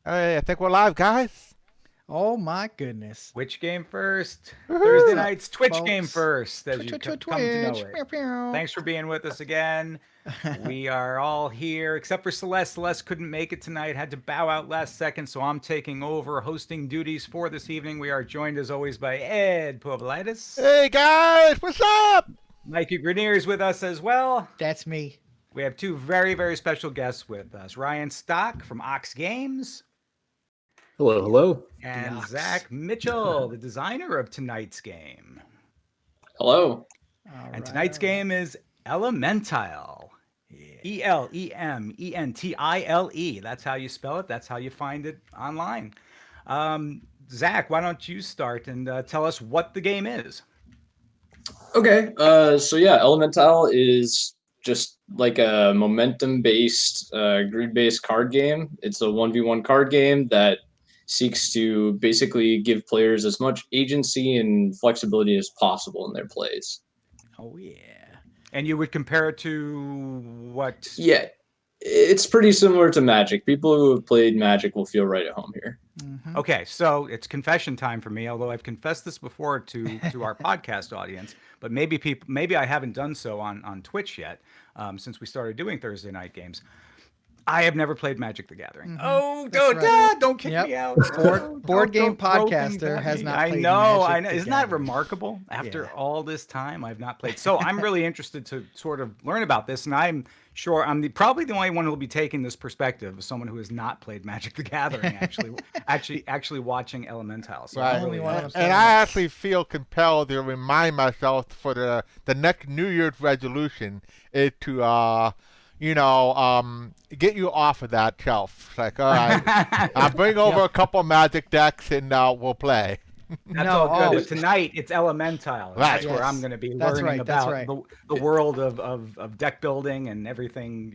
Hey, I think we're live, guys. Oh my goodness. Which game first? Woohoo! Thursday What's up, night's Twitch game folks? first, as you come to know Twitch. it. Pew, pew. Thanks for being with us again. We are all here, except for Celeste. Celeste couldn't make it tonight, had to bow out last second, so I'm taking over hosting duties for this evening. We are joined, as always, by Ed Povolitis. Hey, guys, what's up? Mikey Grenier is with us as well. That's me. We have two very, very special guests with us. Ryan Stock from Ox Games. Hello, hello. And Ox. Zach Mitchell, the designer of tonight's game. Hello. And tonight's game is Elementile. Elementile. That's how you spell it. That's how you find it online. Zach, why don't you start and tell us what the game is? Okay. Elementile is just like a momentum-based, grid-based card game. It's a 1v1 card game that seeks to basically give players as much agency and flexibility as possible in their plays. Oh yeah. And you would compare it to what? Yeah, it's pretty similar to Magic. People who have played Magic will feel right at home here. Mm-hmm. Okay, so it's confession time for me. Although I've confessed this before to our podcast audience, but maybe I haven't done so on Twitch yet, since we started doing Thursday night games. I have never played Magic the Gathering. Mhm. Oh, That's right. don't kick Yep. me out. Board game don't throw things podcaster at has me. not I played know. Magic the Isn't that Gathering. remarkable? After Yeah. all this time, I've not played. So I'm really interested to sort of learn about this, and I'm sure I'm probably the only one who will be taking this perspective of someone who has not played Magic the Gathering, actually watching Elementile. So Right. I'm really Only one of interested. And I actually feel compelled to remind myself for the next New Year's resolution is to get you off of that shelf. It's like, all right, I'll bring over a couple Magic decks and we'll play. That's No, all good. oh. But tonight it's Elementile. Right. That's where Yes. I'm going to be That's learning right, that's about right. the world of deck building and everything,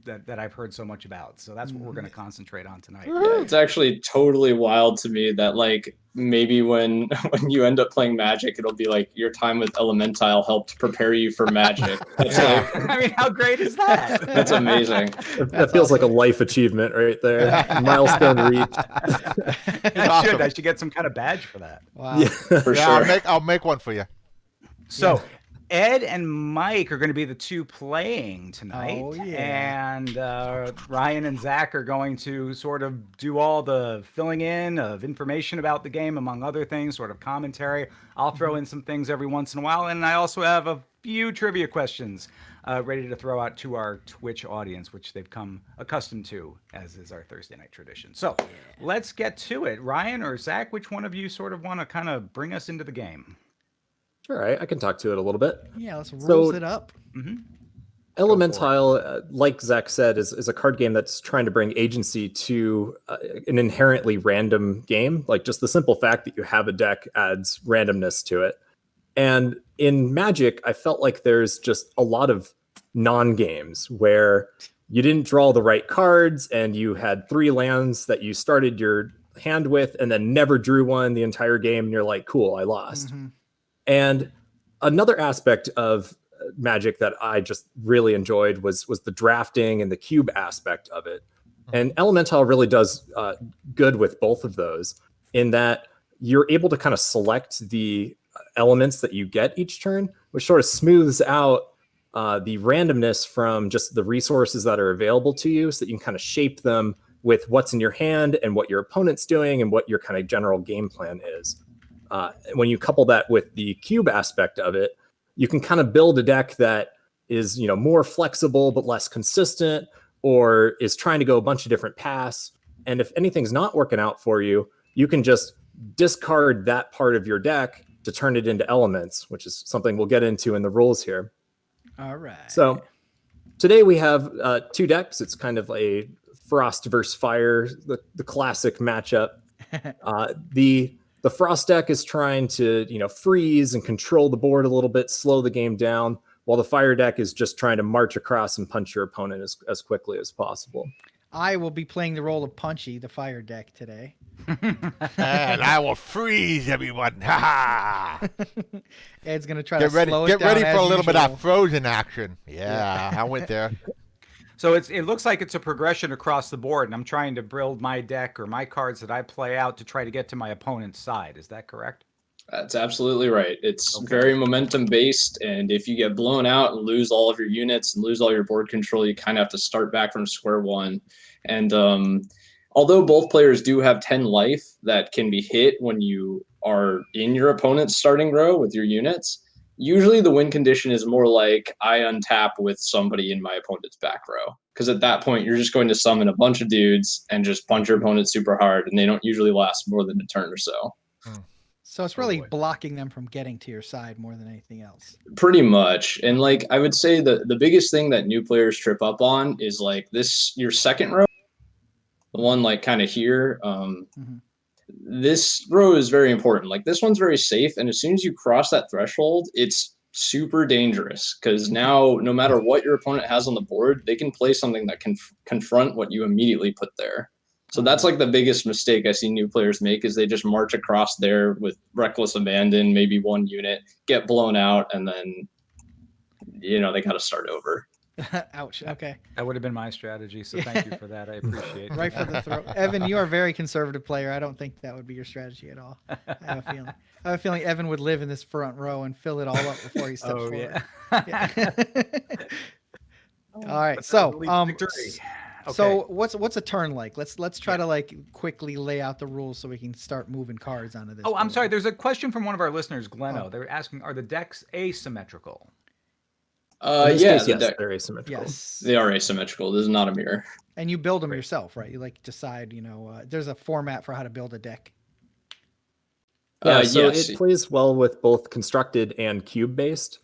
that I've heard so much about. So that's what we're going to concentrate on tonight. Yeah, it's actually totally wild to me that like maybe when you end up playing Magic, it'll be like your time with Elementile helped prepare you for Magic. That's Yeah. like, I mean, how great is that? that's amazing. That feels like a life achievement right there. Milestone reached. I should get some kind of badge for that. Wow. Yeah. For Yeah, sure. I'll make one for you. So Ed and Mike are going to be the two playing tonight. Oh, yeah. And Ryan and Zach are going to sort of do all the filling in of information about the game, among other things, sort of commentary. I'll throw in some things every once in a while. And I also have a few trivia questions ready to throw out to our Twitch audience, which they've come accustomed to, as is our Thursday night tradition. So let's get to it. Ryan or Zach, which one of you sort of want to kind of bring us into the game? Sure, I can talk to it a little bit. Yeah, let's So- rules it up. Elementile, like Zach said, is a card game that's trying to bring agency to an inherently random game. Like just the simple fact that you have a deck adds randomness to it. And in Magic, I felt like there's just a lot of non-games where you didn't draw the right cards and you had 3 lands that you started your hand with and then never drew one the entire game. And you're like, cool, I lost. Mhm. And another aspect of Magic that I just really enjoyed was the drafting and the cube aspect of it. And Elemental really does good with both of those in that you're able to kind of select the elements that you get each turn, which sort of smooths out the randomness from just the resources that are available to you so that you can kind of shape them with what's in your hand and what your opponent's doing and what your kind of general game plan is. When you couple that with the cube aspect of it, you can kind of build a deck that is, more flexible but less consistent, or is trying to go a bunch of different paths. And if anything's not working out for you, you can just discard that part of your deck to turn it into elements, which is something we'll get into in the rules here. All right. So today we have 2 decks. It's kind of a Frost versus Fire, the classic matchup. The Frost deck is trying to, freeze and control the board a little bit, slow the game down, while the Fire deck is just trying to march across and punch your opponent as quickly as possible. I will be playing the role of Punchy, the fire deck today. And I will freeze everyone. Ha ha! Ed's gonna try Get to ready, slow it get down ready for as a little bit usual. of frozen action. Yeah, I went there. So it looks like it's a progression across the board, and I'm trying to build my deck or my cards that I play out to try to get to my opponent's side. Is that correct? That's absolutely right. It's Okay. very momentum based, and if you get blown out and lose all of your units and lose all your board control, you kind of have to start back from square one. And although both players do have 10 life that can be hit when you are in your opponent's starting row with your units, usually the win condition is more like I untap with somebody in my opponent's back row. Because at that point, you're just going to summon a bunch of dudes and just punch your opponent super hard, and they don't usually last more than a turn or so. So it's Oh, really boy. blocking them from getting to your side more than anything else. Pretty much. And like I would say the biggest thing that new players trip up on is like this your second row, the one like kind of here. This row is very important. Like this one's very safe, and as soon as you cross that threshold, it's super dangerous because now no matter what your opponent has on the board, they can play something that can confront what you immediately put there. So that's like the biggest mistake I see new players make is they just march across there with reckless abandon, maybe one unit, get blown out, and then they got to start over. Ouch. Okay. That would have been my strategy, so thank you for that. I appreciate it. Right for the throat. Evan, you are a very conservative player. I don't think that would be your strategy at all. I have a feeling Evan would live in this front row and fill it all up before he steps forward. Yeah. All right. So, Victory. so what's a turn like? Let's try to like quickly lay out the rules so we can start moving cards onto this. Oh, I'm board. sorry. There's a question from one of our listeners, Gleno. They're asking, are the decks asymmetrical? In this Yeah, case, the yes, deck, they're asymmetrical. Yes. they are asymmetrical. This is not a mirror. And you build them yourself, right? You like decide, there's a format for how to build a deck. Yeah, so yes. it plays well with both constructed and cube based.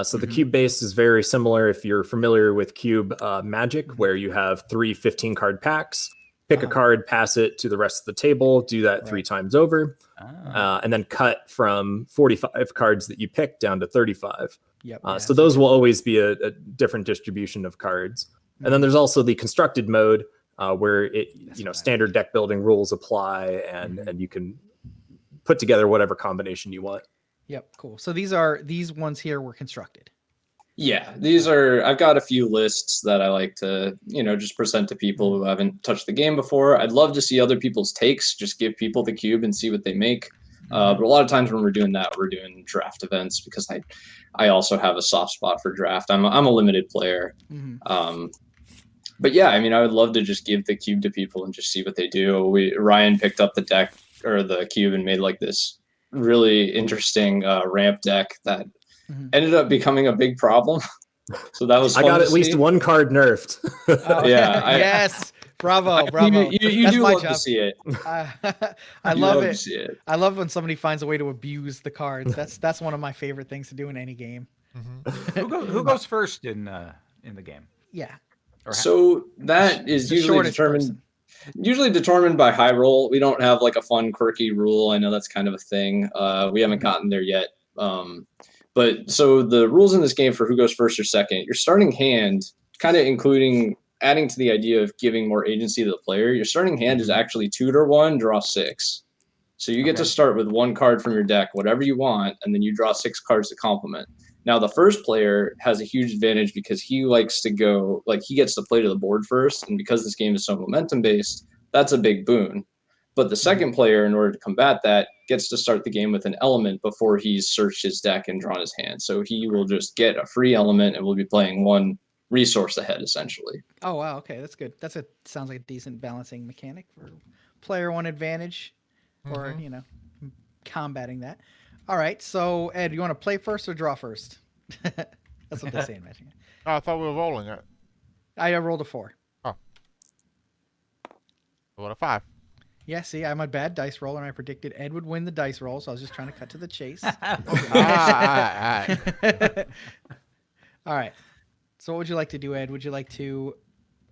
So the cube based is very similar if you're familiar with cube magic, where you have 3 15-card packs, pick a card, pass it to the rest of the table, do that 3 times over, and then cut from 45 cards that you pick down to 35. Yep. So those will always be a different distribution of cards. And then there's also the constructed mode where it, standard deck building rules apply, and you can put together whatever combination you want. Yep. Cool. So these ones here were constructed. Yeah, I've got a few lists that I like to, just present to people who haven't touched the game before. I'd love to see other people's takes, just give people the cube and see what they make. But a lot of times when we're doing that, we're doing draft events because I also have a soft spot for draft. I'm a limited player. But yeah, I mean, I would love to just give the cube to people and just see what they do. Ryan picked up the deck or the cube and made like this really interesting ramp deck that ended up becoming a big problem. So that was fun. I got to at least see. one card nerfed. Oh, Yeah, yes. Bravo. You That's do my love job. to see it. I You love to it. see it. I love when somebody finds a way to abuse the cards. That's one of my favorite things to do in any game. Who goes first in the game? Yeah. So that is The usually shortest determined. person. Usually determined by high roll. We don't have like a fun, quirky rule. I know that's kind of a thing. We haven't gotten there yet. But so the rules in this game for who goes first or second, your starting hand, kind of including adding to the idea of giving more agency to the player, your starting hand is actually tutor 1, draw 6. So you get to start with 1 card from your deck, whatever you want, and then you draw 6 cards to complement. Now, the first player has a huge advantage because he likes to go, like, he gets to play to the board first. And because this game is so momentum based, that's a big boon. But the second player, in order to combat that, gets to start the game with an element before he's searched his deck and drawn his hand. So he will just get a free element and will be playing 1 resource ahead, essentially. Oh, wow. Okay. That's good. Sounds like a decent balancing mechanic for player 1 advantage or, combating that. All right. So, Ed, you want to play first or draw first? That's what they say in Magic. Oh, I thought we were rolling it. I rolled a 4. What a 5. Yeah, see, I'm a bad dice roller, and I predicted Ed would win the dice roll, so I was just trying to cut to the chase. All right. So what would you like to do, Ed? Would you like to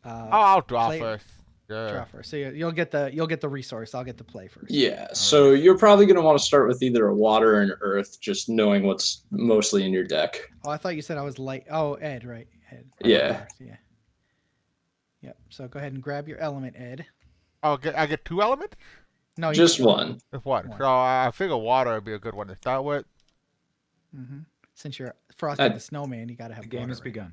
I'll draw play- first. Yeah. draw first? So you'll get the resource. I'll get the play first. Yeah, so you're probably going to want to start with either a water or an earth, just knowing what's mostly in your deck. Oh, I thought you said I was light. Oh, Ed, right? Ed. Yeah. Yeah. Yep. So go ahead and grab your element, Ed. Oh, I get 2 elements? No, Just you one. With what? One. So I figure water would be a good one to start with. Since you're frosting the snowman, you got to have The game water, has right? begun.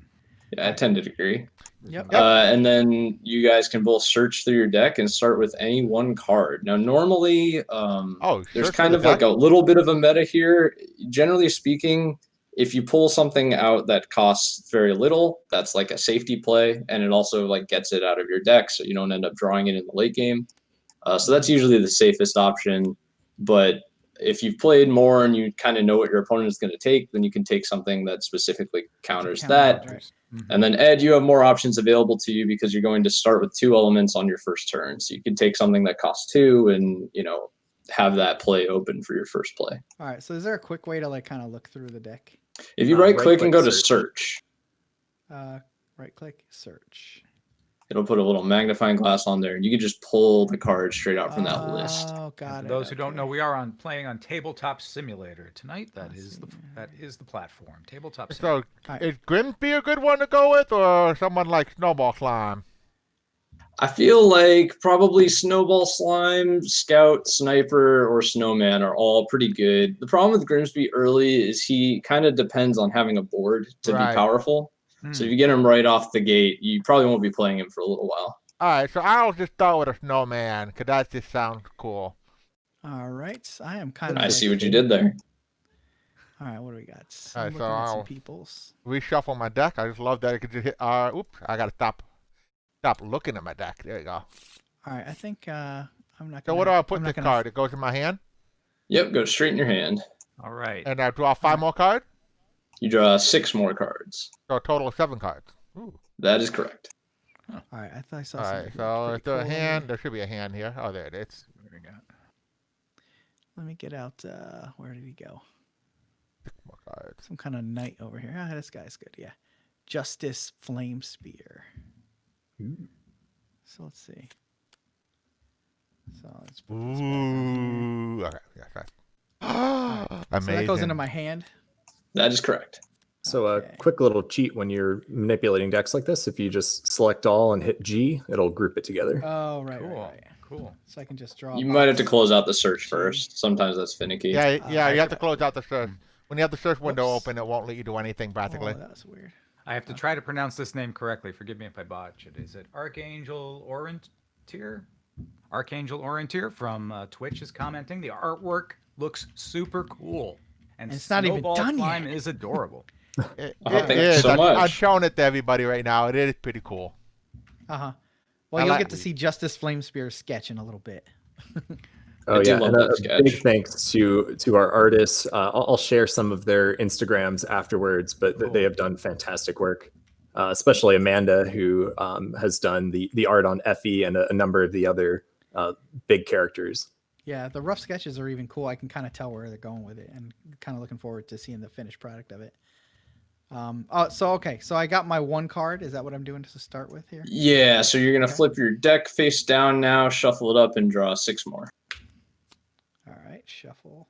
Yeah, I tend to agree. Yep. And then you guys can both search through your deck and start with any one card. Now, normally, there's search kind the of like deck? a little bit of a meta here. Generally speaking, if you pull something out that costs very little, that's like a safety play, and it also like gets it out of your deck, so you don't end up drawing it in the late game. So that's usually the safest option. But if you've played more and you kind of know what your opponent is going to take, then you can take something that specifically counters that. Right. And then Ed, you have more options available to you because you're going to start with 2 elements on your first turn. So you can take something that costs 2 and, have that play open for your first play. All right. So is there a quick way to like kind of look through the deck? If you right click and go to search. search, Right click, search. it'll put a little magnifying glass on there and you can just pull the card straight out from that list. Oh, got For it. those who don't okay. know, we are playing on Tabletop Simulator tonight. That is the platform. Tabletop Simulator. So is Grimsby a good one to go with, or someone like Snowball Slime? I feel like probably Snowball Slime, Scout, Sniper, or Snowman are all pretty good. The problem with Grimsby early is he kind of depends on having a board to be powerful. So if you get him right off the gate, you probably won't be playing him for a little while. All right, so I'll just start with a Snowman, because that just sounds cool. All right. I am kind of. I see what you did there. All right. What do we got? All right, I'm so looking at some I'll people's. reshuffle my deck. I just love that I could just hit. Oops, I gotta stop looking at my deck. There you go. All right. I think I'm not. So what do I put in the card? It goes in my hand, Yep, go straight in your hand. All right. and I draw 5 more cards. You draw 6 more cards. So a total of 7 cards. Ooh. That is correct. All right. I thought I saw All something. right, so pretty it's a cool. hand. There should be a hand here. Oh, there it is. What do we got? Let me get out. Where did he go? 6 more cards. Some kind of knight over here. Ah, this guy's good. Yeah. Justice Flame Spear. So let's see. So let's put this back on Ooh. Okay. Yeah. Right. here. Amazing. So that goes into my hand. That is correct. So Okay. a quick little cheat when you're manipulating decks like this, if you just select all and hit G, it'll group it together. Oh, right, Cool. right. Cool. So I can just draw. You a might have to box. close out the search first. Sometimes that's finicky. Yeah. Yeah. I You have to forgot. close out the search. When you have the search window Whoops. open, it won't let you do anything practically. Oh, that was weird. I have to try to pronounce this name correctly. Forgive me if I botch it. Is it Archangel Orientier? Archangel Orientier from Twitch is commenting. The artwork looks super cool. And it's not even Snowball done Slime yet. is adorable. It thank you is. so I'm much. showing it to everybody right now. It is pretty cool. Well, I you'll like- get to see Justice Flame Spear sketch in a little bit. Oh I do yeah, love and that a sketch. big thanks to our artists. I'll share some of their Instagrams afterwards, but Cool. they have done fantastic work. Especially Amanda, who has done the art on Effie and a number of the other big characters. Yeah, the rough sketches are even cool. I can kind of tell where they're going with it, and kind of looking forward to seeing the finished product of it. So I got my 1 card. Is that what I'm doing to start with here? Yeah, so you're going to Okay. flip your deck face down now, shuffle it up, and draw 6 more. All right, shuffle.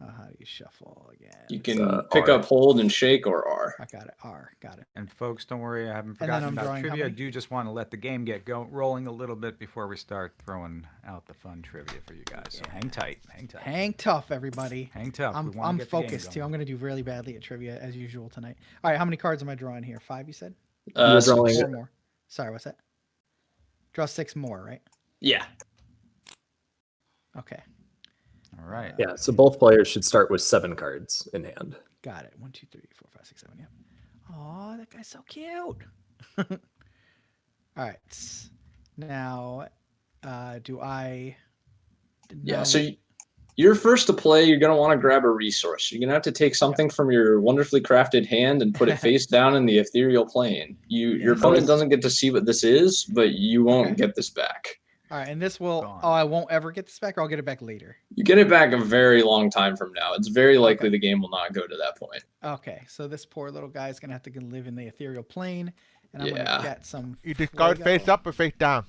How do you shuffle again? You can pick R. up, hold, and shake, or R. I got it. R. Got it. And folks, don't worry, I haven't then forgotten I'm about drawing how trivia. I many? do just want to let the game get rolling a little bit before we start throwing out the fun trivia for you guys. So hang tight, hang tight. Hang tough, everybody. Hang tough. We wanna I'm get the game focused too. going. I'm gonna do really badly at trivia as usual tonight. All right, how many cards am I drawing here? 5, you said? You're So- drawing 4 more. Sorry, what's that? Draw 6 more, right? yeah. Okay, All right. Yeah, so both players should start with 7 cards in hand. got it. 1, 2, 3, 4, 5, 6, 7. Yep. Oh, that guy's so cute. All right. Now, do I? Yeah, now- so you're first to play. You're going to want to grab a resource. You're going to have to take something from your wonderfully crafted hand and put it face down in the ethereal plane. Your opponent doesn't get to see what this is, but you won't get this back. All right, and this will. Gone. Oh, I won't ever get this back, or I'll get it back later. You get it back a very long time from now. It's very likely the game will not go to that point. Okay, so this poor little guy is gonna have to live in the ethereal plane, and I'm Yeah. gonna get some. You discard fuego. face up or face down?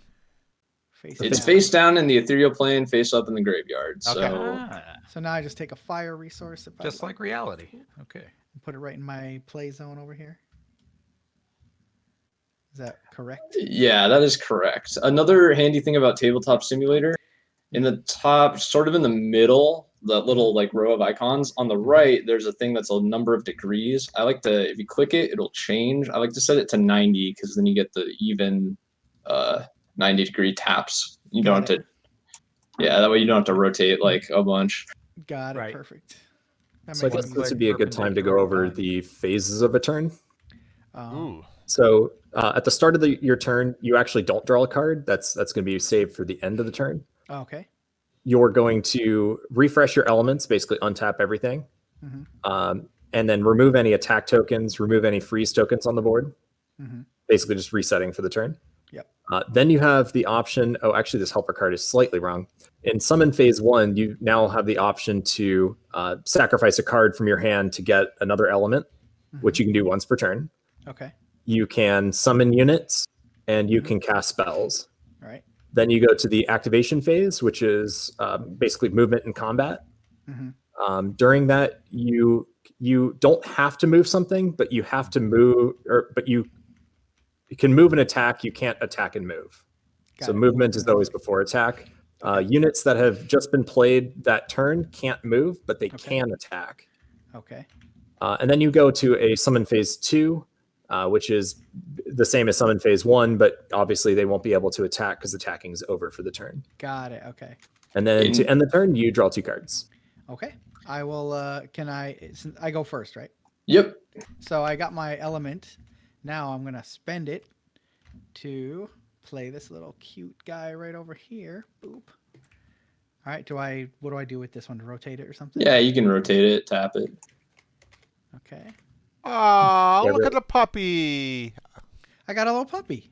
Face It's down. face down in the ethereal plane, face up in the graveyard. Okay. So Ah, So now I just take a fire resource, if just I like reality. Okay. and put it right in my play zone over here. Is that correct? yeah, that is correct. Another handy thing about Tabletop Simulator, in the top, sort of in the middle, that little like row of icons. On the right, there's a thing that's a number of degrees. I like to, if you click it, it'll change. I like to set it to 90 because then you get the even 90-degree taps. You don't have to, yeah, that way you don't have to rotate like a bunch. Got it. Right. Perfect. That So I makes guess sense. this would be a good time to go over the phases of a turn. Ooh. So at the start of your turn, you actually don't draw a card. That's going to be saved for the end of the turn. Okay. You're going to refresh your elements, basically untap everything, and then remove any attack tokens, remove any freeze tokens on the board, basically just resetting for the turn. Yep. Then you have the option, oh, actually this helper card is slightly wrong. In Summon Phase 1, you now have the option to sacrifice a card from your hand to get another element, which you can do once per turn. Okay. You can summon units, and you can cast spells. All right. Then you go to the activation phase, which is basically movement and combat. During that, you don't have to move something, but you have to move, but you can move and attack. You can't attack and move. Got So it. movement is always before attack. Units that have just been played that turn can't move, but they can attack. Okay. And then you go to a summon phase 2, which is the same as summon phase 1, but obviously they won't be able to attack because attacking is over for the turn. Got it. Okay. And then to end the turn, you draw 2 cards. Okay. I will. Can I go first, right? Yep. So I got my element. Now I'm gonna spend it to play this little cute guy right over here. Boop. All right. What do I do with this one? To rotate it or something? Yeah, you can rotate it, tap it. Okay. Oh, look at the puppy. I got a little puppy.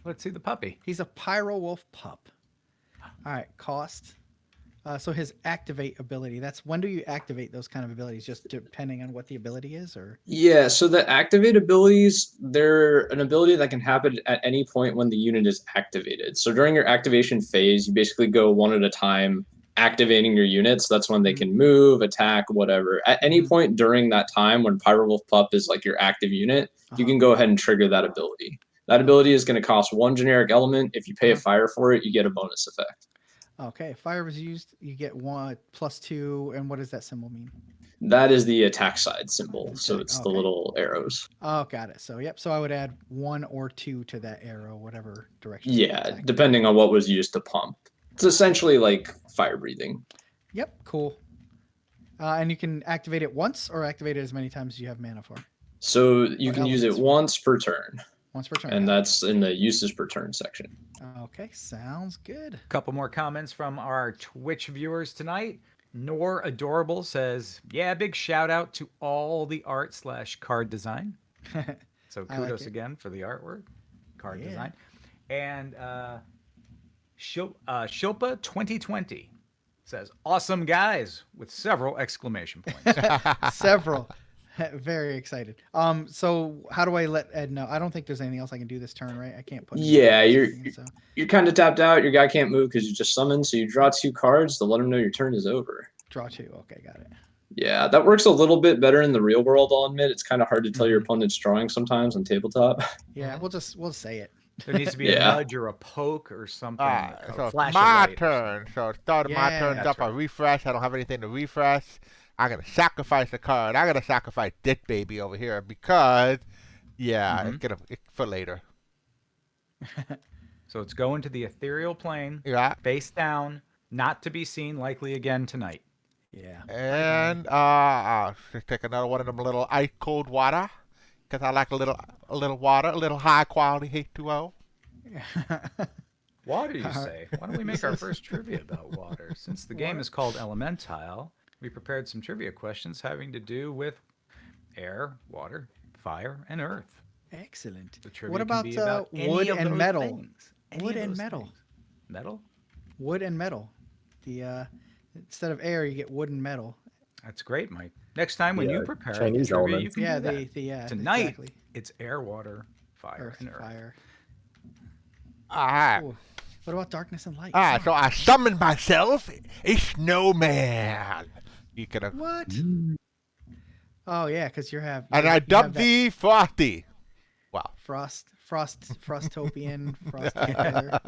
Let's see the puppy. He's a Pyro Wolf pup. All right. Cost. So his activate ability. That's when do you activate those kind of abilities? Just depending on what the ability is, or Yeah, so the activate abilities, they're an ability that can happen at any point when the unit is activated. So during your activation phase, you basically go one at a time activating your units. That's when they can move, attack, whatever. At any point during that time when Pyro Wolf Pup is like your active unit, you can go ahead and trigger that ability. That ability is going to cost 1 generic element. If you pay a fire for it, you get a bonus effect. okay. If fire was used, you get 1 +2, and what does that symbol mean? That is the attack side symbol. So it's the little arrows. Oh, got it. So yep. So I would add 1 or 2 to that arrow, whatever direction. Yeah, depending on what was used to pump. It's essentially like fire breathing. Yep. Cool. And you can activate it once or activate it as many times as you have mana for. So you can use it once per turn. Once per turn. And that's in the uses per turn section. Okay, sounds good. A couple more comments from our Twitch viewers tonight. Nor Adorable says, yeah, big shout out to all the art/card design. So kudos again for the artwork, card design. And Shilpa 2020 says, awesome guys, with several exclamation points. Several. Very excited. So how do I let Ed know? I don't think there's anything else I can do this turn, right? I can't put. Yeah, you're kind of tapped out. Your guy can't move because you just summoned. So you draw 2 cards to let him know your turn is over. Draw 2. Okay, got it. Yeah, that works a little bit better in the real world. I'll admit it's kind of hard to tell your opponent's drawing sometimes on tabletop. Yeah, we'll say it. There needs to be a nudge or a poke or something. So flash my of turn. So start of my turn up. I refresh. I don't have anything to refresh. I gotta sacrifice a card. I gotta sacrifice this baby over here because, it's for later. So it's going to the ethereal plane. Yeah. Face down, not to be seen likely again tonight. Yeah. And I'll just take another one of them little ice cold water because I like a little water, a little high quality H2O. Water, you say? Why don't we make our first trivia about water? Since the game is called Elementile, we prepared some trivia questions having to do with air, water, fire, and earth. Excellent. The trivia What about, can be about wood and metal? Wood and metal. Things. Metal? Wood and metal. The instead of air, you get wood and metal. That's great, Mike. Next time when you prepare Chinese trivia, elements. you can do that. Tonight, exactly. it's air, water, fire, Earth, and earth. fire. All right. Ooh. What about darkness and light? All right, so I summoned myself a snowman. You could have. What? Oh yeah, because and And I dubbed thee Frosty. Wow. Frostopian, Frostopian.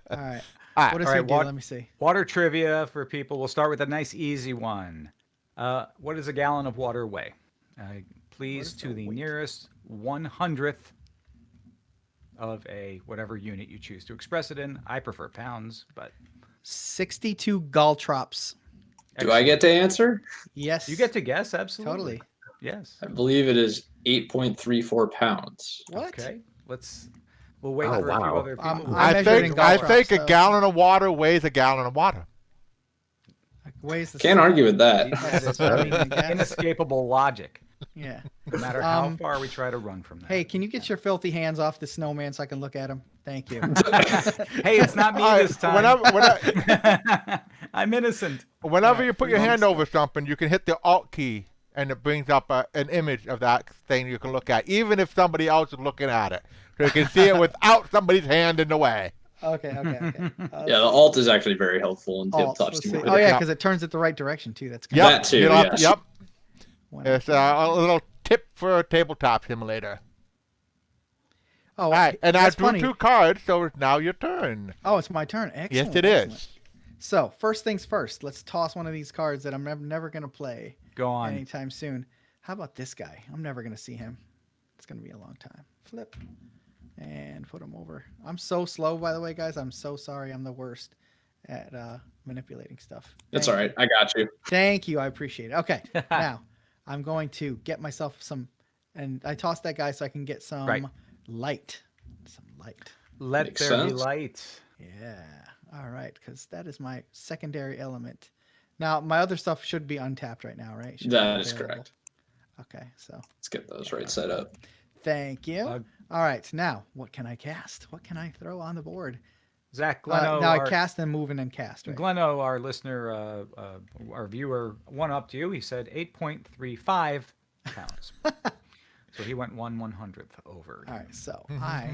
All right. All right. What does All he right, do? Let me see. Water trivia for people. We'll start with a nice, easy one. What does a gallon of water weigh? Please, is to the the weight? nearest 100th of a whatever unit you choose to express it in. I prefer pounds, but 62 Galtrops. Do I get to answer? Yes. You get to guess, absolutely. Totally. Yes. I believe it is 8.34 pounds. What? Okay. We'll wait Oh, for a few wow. other people. who I I have measured think in I Galtrops, think a so- gallon of water weighs a gallon of water. Weighs the Can't argue with that. That is I mean, I guess. inescapable logic. Yeah. No matter how far we try to run from that. Hey, can you get your filthy hands off the snowman so I can look at him? Thank you. Hey, it's not me All right, this time. whenever I'm innocent. you put your hand over something, you can hit the Alt key, and it brings up an image of that thing you can look at, even if somebody else is looking at it, so you can see it without somebody's hand in the way. Okay. Yeah, the alt is actually very helpful in Alt, tabletop let's see. simulator. Oh yeah, Yeah. because it turns it the right direction too. That's Yep. That too, Yep. yes. Yep. One It's a little tip for a tabletop simulator. Oh, All right, and I that's drew funny. 2 cards, so it's now your turn. Oh, it's my turn. Excellent. Yes, it excellent. is. So first things first, let's toss one of these cards that I'm never gonna play Go on. anytime soon. How about this guy? I'm never gonna see him. It's gonna be a long time. Flip and put him over. I'm so slow, by the way, guys. I'm so sorry. I'm the worst at manipulating stuff. That's Thank all right. I got you. Thank you. I appreciate it. Okay. Now I'm going to get myself some, and I tossed that guy so I can get some light. Some light. Let Makes there be sense. light. Yeah. All right. Because that is my secondary element. Now, my other stuff should be untapped right now, right? Should be That is available. correct. Okay. So Let's get those right set up. thank you. Uh, All right. Now, what can I cast? What can I throw on the board? Zach, Gleno, Now I cast and move and then cast, right? Gleno, our listener, our viewer, one up to you. He said 8.35 pounds. So he went 1/100th over. All right. So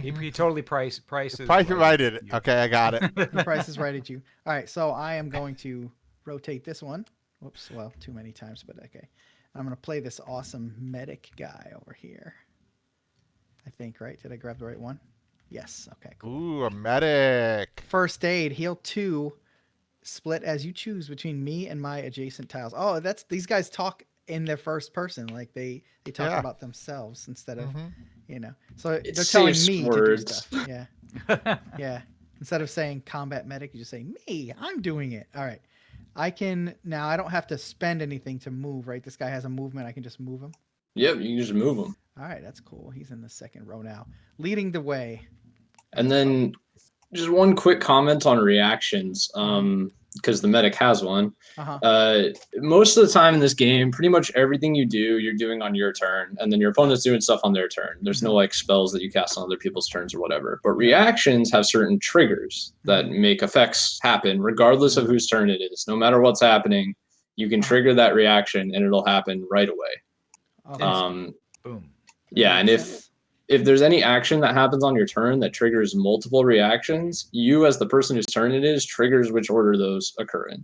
He totally prices Price it right at it. Okay, I got it. the price is right at you. All right. So I am going to rotate this one. Whoops. Well, too many times, but okay. I'm going to play this awesome medic guy over here. I think, right? Did I grab the right one? Yes. Okay, cool. Ooh, a medic. First aid, heal 2, split as you choose between me and my adjacent tiles. Oh, that's these guys talk in their first person, like they talk about themselves instead of So It they're telling saves me words. to do stuff. Yeah. Instead of saying combat medic, you just say me. I'm doing it. All right. I don't have to spend anything to move, right? This guy has a movement. I can just move him. Yep, you can just move them. All right, that's cool. He's in the second row now, leading the way. And then just one quick comment on reactions, because the medic has one. Most of the time in this game, pretty much everything you do, you're doing on your turn, and then your opponent's doing stuff on their turn. There's no like spells that you cast on other people's turns or whatever. But reactions have certain triggers that make effects happen regardless of whose turn it is. No matter what's happening, you can trigger that reaction and it'll happen right away. Okay. Boom. Yeah, and Makes if sense. if there's any action that happens on your turn that triggers multiple reactions, you as the person whose turn it is triggers which order those occur in.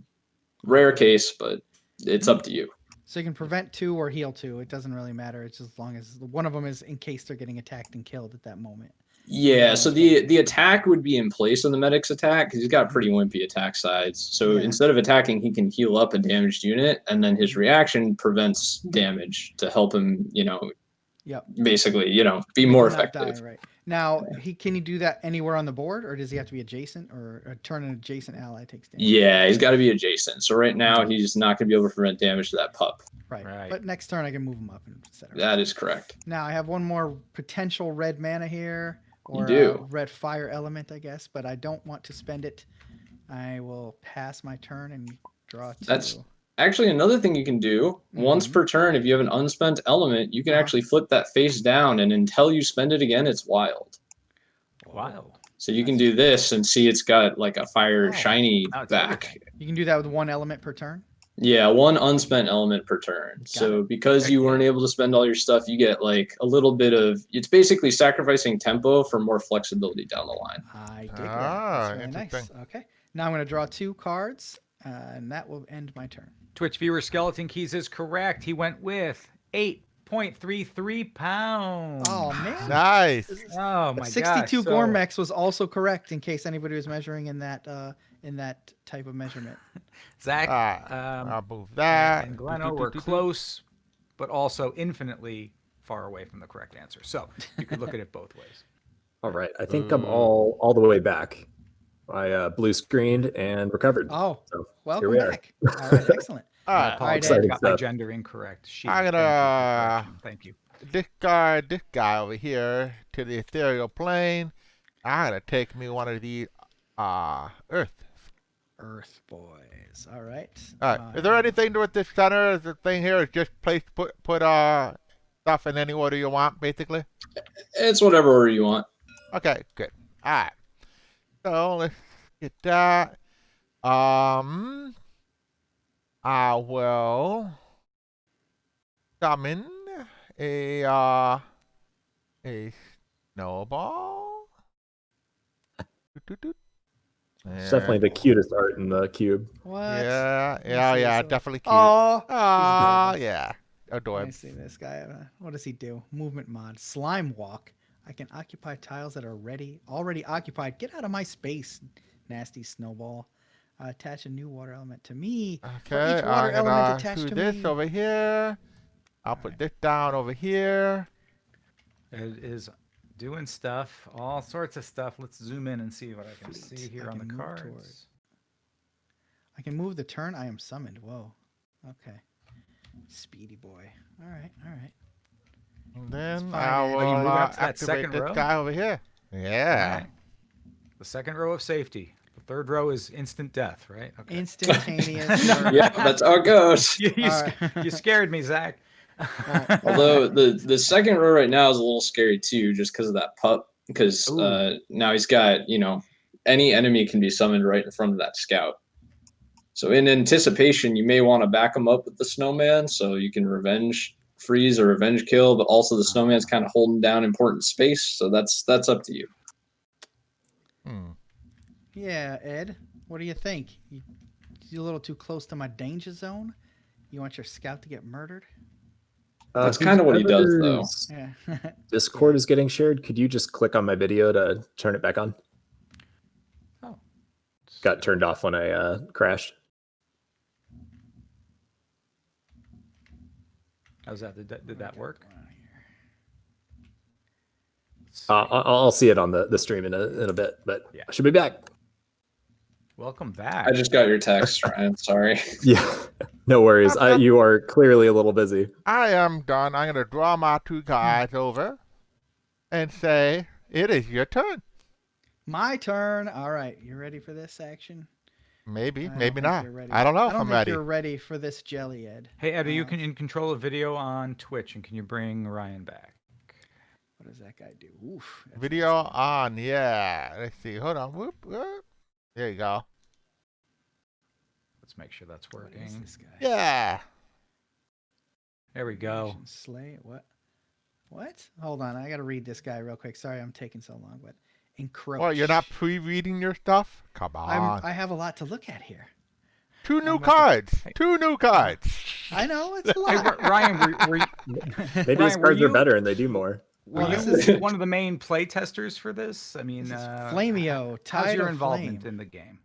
Rare case, but it's up to you. So you can prevent 2 or heal 2. It doesn't really matter. It's just as long as one of them is in case they're getting attacked and killed at that moment. Yeah, so the attack would be in place of the medic's attack because he's got pretty wimpy attack sides. So instead of attacking, he can heal up a damaged unit, and then his reaction prevents damage to help him, basically, be more Not die, effective. right. Now, can he do that anywhere on the board, or does he have to be adjacent, or turn an adjacent ally takes damage? Yeah, he's got to be adjacent. So right now, he's not going to be able to prevent damage to that pup. Right. But next turn, I can move him up and set it. That is correct. Now, I have one more potential red mana here, or You do. a red fire element, I guess, but I don't want to spend it. I will pass my turn and draw 2. That's actually another thing you can do. Once per turn, if you have an unspent element, you can actually flip that face down, and until you spend it again, it's wild. Wow. So you can do this and see it's got like a fire shiny back. You can do that with 1 element per turn? Yeah, 1 unspent element per turn. So because you weren't able to spend all your stuff, you get like a little bit of, it's basically sacrificing tempo for more flexibility down the line. I dig that. That's really nice. interesting. Okay. Now I'm going to draw 2 cards, and that will end my turn. Twitch viewer Skeleton Keys is correct. He went with 8.33 pounds. Oh man. Nice. Oh my 62 gosh. Gormex was also correct in case anybody was measuring in that type of measurement. Zach, I'll move that. and Gleno were close, but also infinitely far away from the correct answer. So you could look at it both ways. All right. I think I'm all the way back. I blue screened and recovered. Oh, So welcome here we back. All right, excellent. All I right. apologize. Ed. I got my Exciting gender incorrect. She. I'm gonna Thank you. discard this guy over here to the ethereal plane. I'm gonna take me one of these Earth. Earth boys. All right. All right. Is there anything to it this center? Is the thing here is just place put stuff in any order you want, basically? It's whatever order you want. Okay, good. All right. So let's get that. I will summon a snowball. It's definitely the cutest art in the cube. What? Yeah, definitely cute. Oh. Yeah. Let Adorable. me see this guy. What does he do? Movement mod. Slime walk. I can occupy tiles that are already occupied. Get out of my space, nasty snowball. Attach a new water element to me. For Okay, each water I'm element gonna attached do to this me. over here. I'll put this down over here. It is doing stuff, all sorts of stuff. Let's zoom in and see what I can Sweet. see here I on the can move cards. toward. I can move the turn I am summoned. Whoa. Okay. Speedy boy. All right. And then fine, I Ed. will Are you moving up to that activate second this row? guy over here. Yeah. All right. The second row of safety. The third row is instant death, right? Okay. Instantaneous. Yeah, that's how it goes. You scared me, Zach. Although the second row right now is a little scary too, just because of that pup. Because now he's got, any enemy can be summoned right in front of that scout. So in anticipation, you may want to back him up with the snowman so you can revenge freeze or revenge kill, but also the snowman's kind of holding down important space. So that's up to you. Yeah, Ed. What do you think? You a little too close to my danger zone? You want your scout to get murdered? That's kind of what he does, though. Yeah. Discord is getting shared. Could you just click on my video to turn it back on? Oh. Got turned off when I crashed. How's that? Did that work? I'll see it on the stream in a bit, but Yeah. I should be back. Welcome back. I just got your text, Ryan. Sorry. Yeah, no worries. You are clearly a little busy. I am done. I'm going to draw my two guys over and say, it is your turn. My turn. All right. You ready for this action? Maybe, I don't maybe think not. you're ready. I don't know I if don't I'm think ready. you're ready for this jelly, Ed. Hey, Ed, are you in control of video on Twitch, and can you bring Ryan back? What does that guy do? Oof. that's Video nasty. on, yeah. Let's see. Hold on. Whoop, whoop. There you go. Let's make sure that's What is working. this guy? Yeah. There we go. Nation Slay. What? What? Hold on. I got to read this guy real quick. Sorry, I'm taking so long, but encroach. Well, you're not pre-reading your stuff? Come on. I have a lot to look at here. Two new I'm about to- cards. Two new cards. I know it's a Hey, lot. Ryan, were Maybe his Ryan, were cards are you- better and they do more. Well, you this is one of the main play testers for this? I mean, this is Flamio. how's Tide your of involvement Flame. in the game?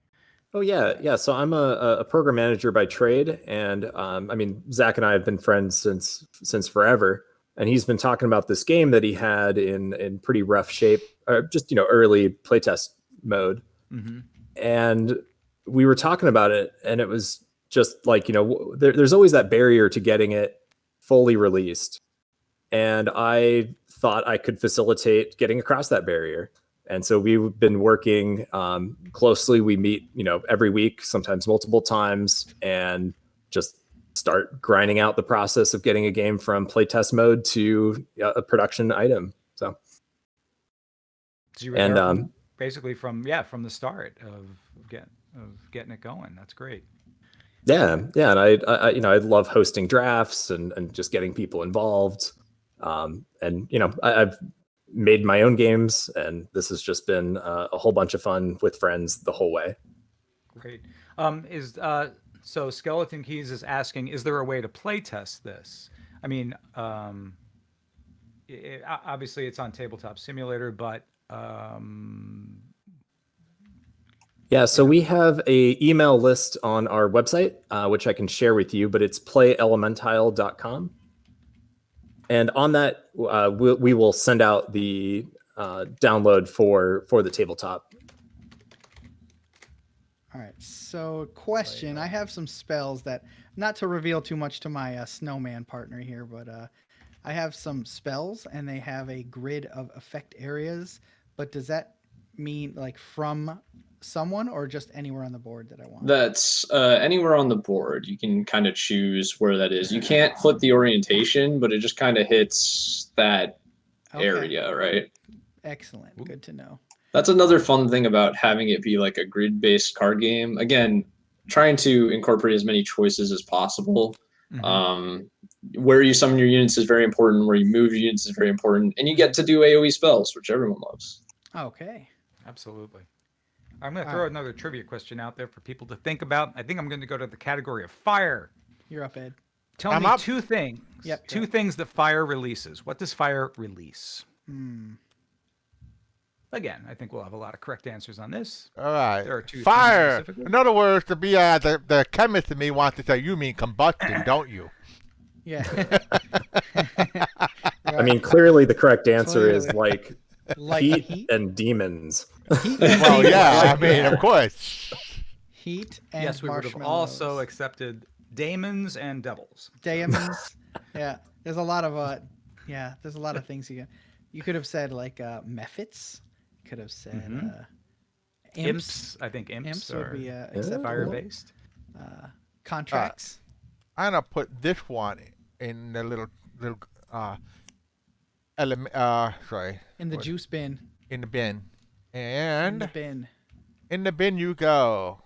Oh yeah. So I'm a program manager by trade, and I mean Zach and I have been friends since forever. And he's been talking about this game that he had in pretty rough shape, or just early playtest mode. Mm-hmm. And we were talking about it, and it was just like there's always that barrier to getting it fully released. And I thought I could facilitate getting across that barrier. And so we've been working closely. We meet, every week, sometimes multiple times, and just start grinding out the process of getting a game from playtest mode to a production item. So you were there basically from the start of getting it going. That's great. Yeah, and I love hosting drafts and just getting people involved. I've made my own games, and this has just been a whole bunch of fun with friends the whole way. Great. So Skeleton Keys is asking, is there a way to play test this? I mean, obviously it's on Tabletop Simulator, but Yeah, so we have a email list on our website, which I can share with you, but it's playelementile.com. And on that, we will send out the download for the tabletop. All right. So, question: I have some spells that, not to reveal too much to my snowman partner here, but I have some spells, and they have a grid of effect areas. But does that mean like from someone, or just anywhere on the board that I want? That's anywhere on the board. You can kind of choose where that is. You can't flip the orientation, but it just kind of hits that area, right? Excellent. Good to know. That's another fun thing about having it be like a grid-based card game. Again, trying to incorporate as many choices as possible. Where you summon your units is very important. Where you move your units is very important. And you get to do AoE spells, which everyone loves. Okay. Absolutely. I'm going to throw another trivia question out there for people to think about. I think I'm going to go to the category of fire. You're up, Ed. Tell me two things. Yep. Two things that fire releases. What does fire release? Again, I think we'll have a lot of correct answers on this. All right. There are two fire. In other words, to be the chemist in me wants to say, you mean combustion, don't you? Yeah. I mean, clearly the correct answer is like heat and demons. Well, yeah, I mean, of course. Heat and yes, we would have also accepted daemons and devils. Daemons. Yeah. There's a lot of there's a lot of things you could have said, like mephits. Could have said imps. I think imps would be acceptable. Fire based. Contracts. I'm gonna put this one in the little in the juice bin. In the bin. And in the bin you go.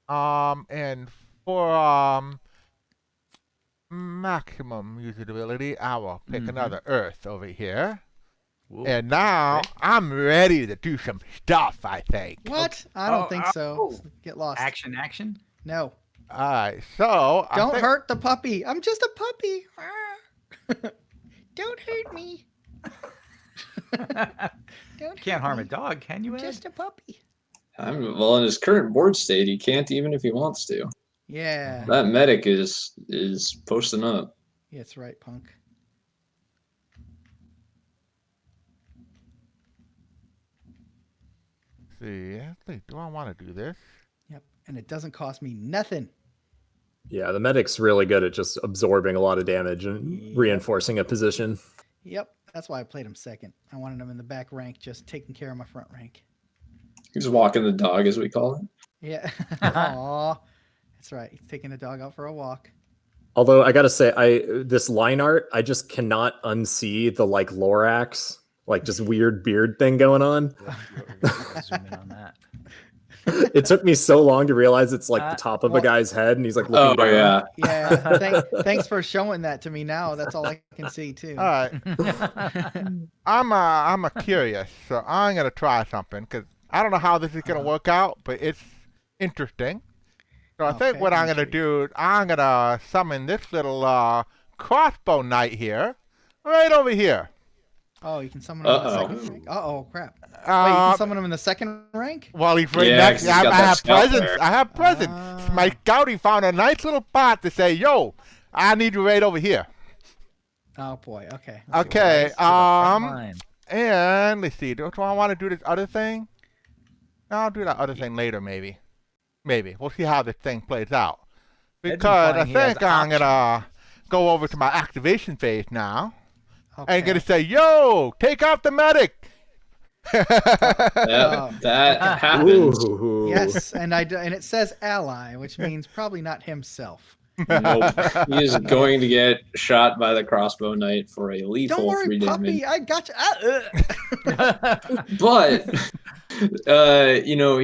And for maximum usability, I will pick another Earth over here. Whoa. And now I'm ready to do some stuff, I think. What? I don't think so. Get lost. Action? No. All right, so don't hurt the puppy. I'm just a puppy. Don't hurt me. Can't harm a dog, can you? I'm just a puppy. Well, in his current board state, he can't even if he wants to. Yeah. That medic is posting up. Yeah, that's right, punk. See, do I want to do this? Yep, and it doesn't cost me nothing. Yeah, the medic's really good at just absorbing a lot of damage and reinforcing a position. Yep, that's why I played him second. I wanted him in the back rank, just taking care of my front rank. He's walking the dog, as we call it. Yeah. Aw, that's right. He's taking the dog out for a walk. Although I gotta say, this line art, I just cannot unsee the like Lorax, like just weird beard thing going on. Zoom in on that. It took me so long to realize it's like the top of a guy's head, and he's like looking down. Yeah. Thanks for showing that to me. Now that's all I can see too. All right. I'm a curious, so I'm gonna try something because I don't know how this is gonna work out, but it's interesting. So I think what I'm gonna do, I'm gonna summon this little crossbow knight here, right over here. Oh, you can summon him in the second rank. Crap. Wait, you can summon him in the second rank? Well, he's right next. I have presents. I have presents. My scout, he found a nice little spot to say, "Yo, I need you right over here." Oh boy. Okay. Okay. And let's see. Do I want to do this other thing? I'll do that other thing later, maybe. We'll see how this thing plays out. Because I think I'm gonna go over to my activation phase now. Okay. And gonna say, "Yo, take out the medic." That happens. Yes, and it says ally, which means probably not himself. Nope. He is going to get shot by the crossbow knight for a lethal 3 damage. Puppy, I got you. But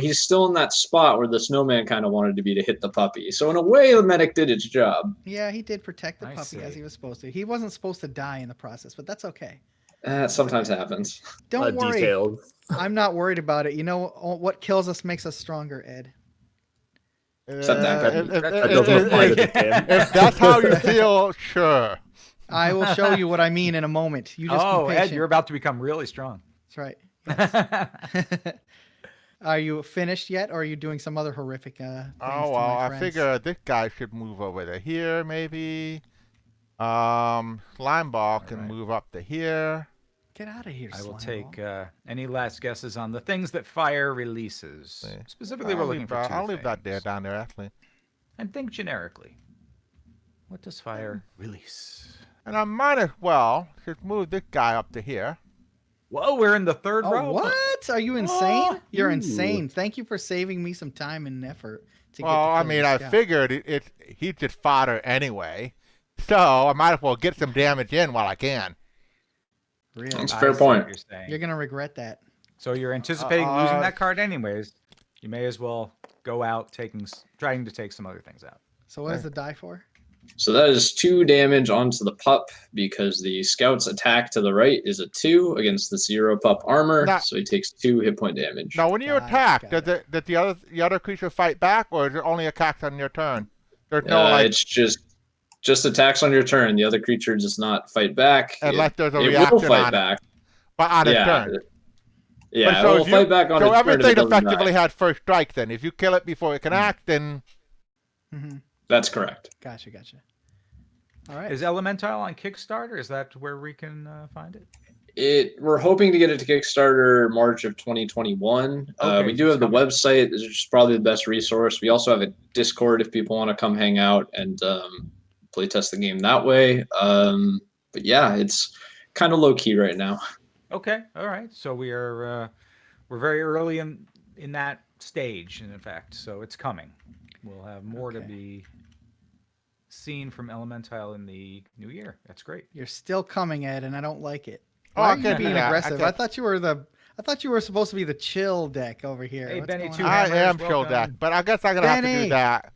he's still in that spot where the snowman kind of wanted to be to hit the puppy. So in a way, the medic did its job. Yeah, he did protect the puppy as he was supposed to. He wasn't supposed to die in the process, but that's okay. Sometimes happens. Don't worry. Detailed. I'm not worried about it. You know what kills us makes us stronger, Ed. Except that if that's how you feel, sure. I will show you what I mean in a moment. You just be Ed, patient. you're about to become really strong. That's right. Yes. Are you finished yet, or are you doing some other horrific things Oh to well, my I friends? figure this guy should move over to here, maybe. Slime ball can Alright. move up to here. Get out of here, I will slime take ball. any last guesses on the things that fire releases. See. Specifically, we're looking for two I'll leave that there, things. down there, actually. And think generically. What does fire release? And I might as well just move this guy up to here. Whoa, we're in the third Oh, row. what? Are you insane? Oh, You're ooh. insane. Thank you for saving me some time and effort to get Well, to I kill mean, your I scout. figured he's just fodder anyway. So I might as well get some damage in while I can. Really? That's a I fair see what point. You're saying. You're gonna regret that. So you're anticipating losing Uh, that card anyways. You may as well go out trying to take some other things out. So what does the die for? So that is 2 damage onto the pup because the scout's attack to the right is a 2 against the 0 pup armor. Now- So he takes 2 hit point damage. Now, when you Got it, attack, got does the other creature fight back, or is it only attacks on your turn? There's no like It's just attacks on your turn. The other creature does not fight back. unless there's a It will reaction fight on back. it, but on its Yeah. turn. Yeah, But it so will if fight back on so its turn if it everything doesn't effectively die. had first strike. Then, if you kill it before it can act, then Mm-hmm. That's correct. Gotcha. All right. Is Elementile on Kickstarter? Is that where we can find it? We're hoping to get it to Kickstarter March of 2021. Okay, We do it's have the coming. website, which is probably the best resource. We also have a Discord if people want to come hang out and play test the game that way. But yeah, it's kind of low key right now. Okay, all right. So we're very early in that stage, in fact. So it's coming. We'll have more to Okay. be seen from Elementile in the new year. That's great. You're still coming, Ed, and I don't like it. Oh, Why I are you can't do being that. I aggressive? I can't- thought you were supposed to be the chill deck over here. Hey, What's Benny, going two on? I hammers, am show welcome. that. But I guess I'm gonna have to Benny! do that.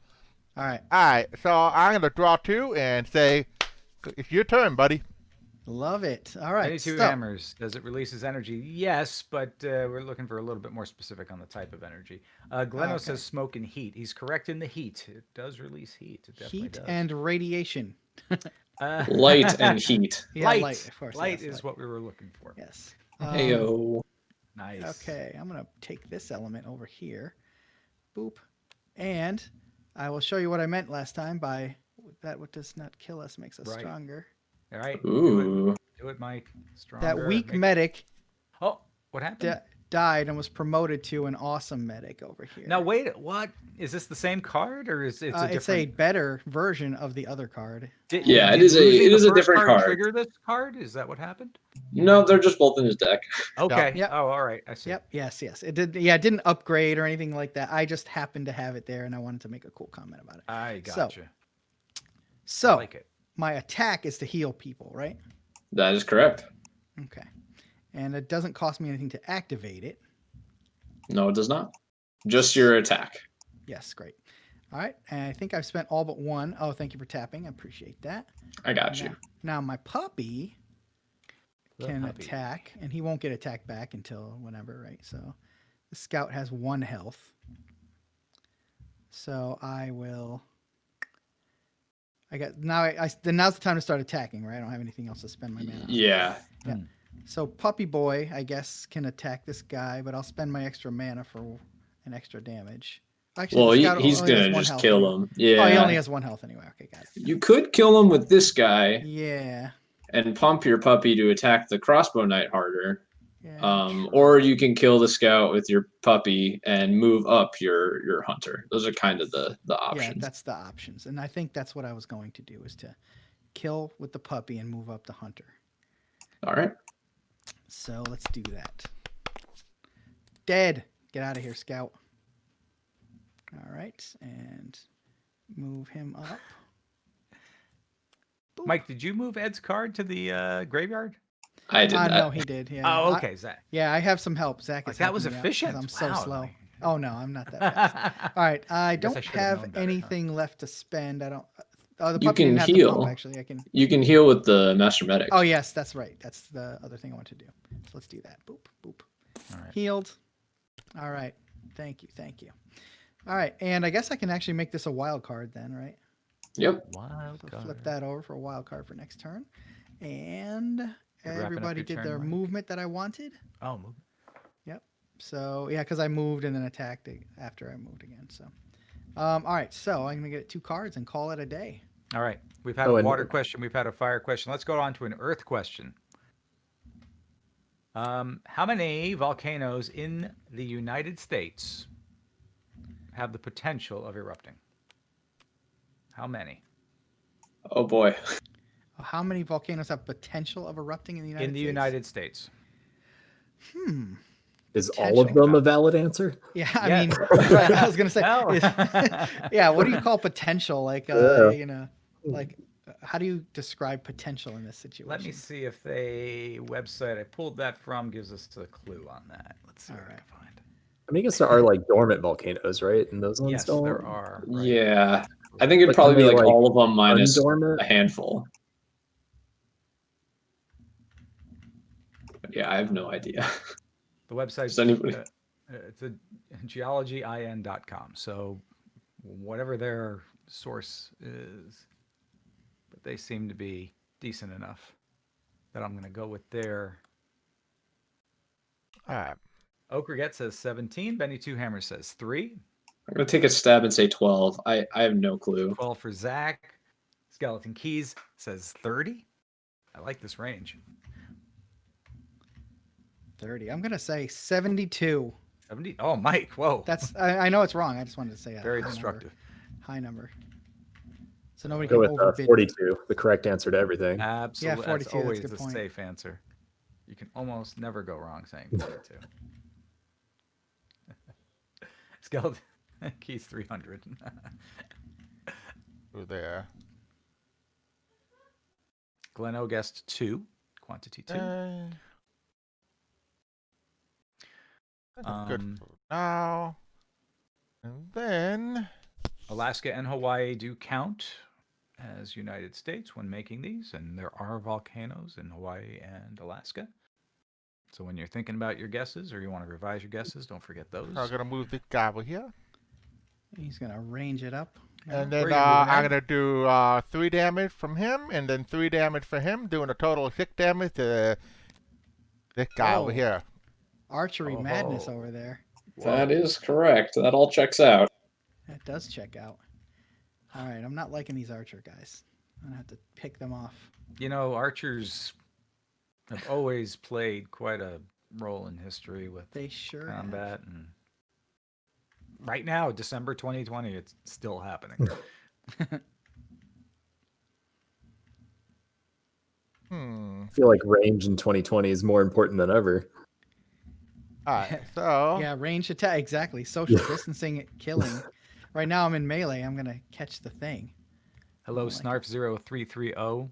All right. All right, so I'm gonna draw 2 and say, "It's your turn, buddy." Love it. All right. Any two so- hammers. Does it release his energy? Yes, but we're looking for a little bit more specific on the type of energy. Gleno Okay. says smoke and heat. He's correct in the heat. It does release heat. It definitely Heat does. and radiation. Light and heat. Yeah, light. of course. Light yes, is what we were looking for. Yes. Heyo. Nice. Okay, I'm gonna take this element over here. Boop. And I will show you what I meant last time by that what does not kill us makes us Right. stronger. All right. Ooh. Do it, Mike. Stronger. That weak Make- medic Oh, what happened? died and was promoted to an awesome medic over here. Now wait. What is this? The same card or is it a it's a different? better version of the other card. Yeah, it did is a- losing it the is a first different card. Trigger this card? Is that what happened? No, they're just both in his deck. Okay. Yep. Oh, all right. I see. Yep. Yes. It did. Yeah. It didn't upgrade or anything like that. I just happened to have it there, and I wanted to make a cool comment about it. I So- gotcha. So I like it. my attack is to heal people, right? That is correct. Okay. And it doesn't cost me anything to activate it. No, it does not. Just your attack. Yes. Great. All right. And I think I've spent all but one. Oh, thank you for tapping. I appreciate that. I got you. Now my puppy The can puppy. attack, and he won't get attacked back until whenever, right? So the scout has 1 health. So I will. Now's the time to start attacking, right? I don't have anything else to spend my mana on. Yeah. So Puppy Boy, I guess, can attack this guy, but I'll spend my extra mana for an extra damage. Actually, Well, the scout he's only has gonna 1 just health kill anyway. him. Yeah. Oh, he only has 1 health anyway. Okay, got it. You could kill him with this guy Yeah. and pump your puppy to attack the crossbow knight harder. Yeah. true. Or you can kill the scout with your puppy and move up your hunter. Those are kind of the Yeah, options. that's the options. And I think that's what I was going to do, is to kill with the puppy and move up the hunter. All right. So let's do that. Dead. Get out of here, scout. All right. And move him up. Boop. Mike, did you move Ed's card to the graveyard? I did that. No, he did. Yeah. Oh, I- okay, Zach. yeah, 'I have some help. Zach Like, is that was helping me out 'cause efficient. I'm so Wow. slow. Oh no, I'm not that fast. All right, I guess I don't should have have known better, huh? anything left to spend. I don't. Oh, the You puppy can didn't have to heal. pump, actually. I can. You can heal with the master medic. Oh yes, that's right. That's the other thing I want to do. So let's do that. Boop boop. All right. Healed. All right. Thank you. All right, and I guess I can actually make this a wild card then, right? Yep. Wild So card. flip that over for a wild card for next turn. And You're wrapping up everybody your did turn, their Mike? movement that I wanted. Oh, move. So yeah, because I moved and then attacked it after I moved again. So, all right. So I'm gonna get 2 cards and call it a day. All right. We've had Oh, a and- water question. We've had a fire question. Let's go on to an earth question. How many volcanoes in the United States have the potential of erupting? How many? Oh boy. How many volcanoes have potential of erupting in the United In the States? United States. Is all of Potential. them a valid answer? Yeah, I Yes. mean, right, I was gonna say, Hell. yeah. What do you call potential? Like, Yeah. you know, like, how do you describe potential in this situation? Let me see if the website I pulled that from gives us a clue on that. Let's see All what I right. can find. I mean, I guess there are like dormant volcanoes, right? And those ones Yes, don't. there are. Right? Yeah. I think it'd But probably can be they, like like, all of them minus undormant? a handful. But yeah, I have no idea. The website's Does anybody? it's a geologyin.com. So whatever their source is, but they seem to be decent enough that I'm going to go with their. All right. Okerget says 17. Benny Two Hammer says 3. I'm gonna take a stab and say 12. I have no clue. 12 for Zach. Skeleton Keys says 30. I like this range. 30. I'm gonna say 72. 70. Oh, Mike. Whoa. That's. I know it's wrong. I just wanted to say a very high destructive. High number. So nobody Go can with overbid. 42, the correct answer to everything. Absolutely. Yeah, 42, That's that's a always good the point. safe answer. You can almost never go wrong saying 42. Skeleton Keys 300. Through there. Glen O guessed 2. Quantity 2. That's good for now. And then Alaska and Hawaii do count as United States when making these, and there are volcanoes in Hawaii and Alaska. So when you're thinking about your guesses or you want to revise your guesses, don't forget those. I'm gonna move this guy over here. He's gonna range it up. And Where then are you moving I'm at? gonna do 3 damage from him, and then 3 damage for him, doing a total of 6 damage to this guy over Whoa. here. Archery madness Oh. over there. That is correct. That all checks out. That does check out. All right, I'm not liking these archer guys. I'm gonna have to pick them off. You know, archers have always played quite a role in history with They sure have. combat, and right now, December 2020, it's still happening. I feel like range in 2020 is more important than ever. Alright, so Yeah, range attack. Exactly. Social distancing, killing. Right now I'm in melee. I'm gonna catch the thing. Hello, like it. Snarf0330.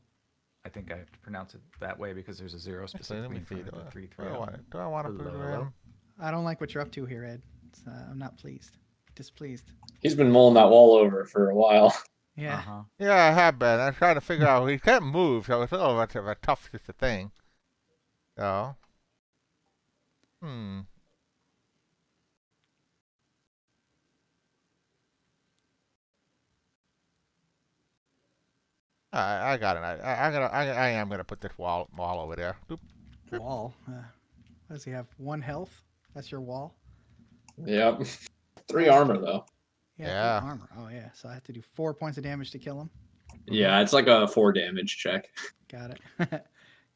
I think I have to pronounce it that way because there's a 0 actually, let specifically me in see. front of the Do 330. I want to put Hello. him? I don't like what you're up to here, Ed. I'm not pleased. Displeased. He's been mulling that wall over for a while. Yeah. Uh-huh. Yeah, I have been. I'm trying to figure out. He can't move, so it's a little much of a tough just a thing. So, I got it. I am gonna put this wall over there. Boop. Wall. What does he have? 1 health? That's your wall? Yep. 3 armor though. Yeah. Yeah. 3 armor. Oh yeah. So I have to do 4 points of damage to kill him. Yeah, it's like a 4 damage check. Got it.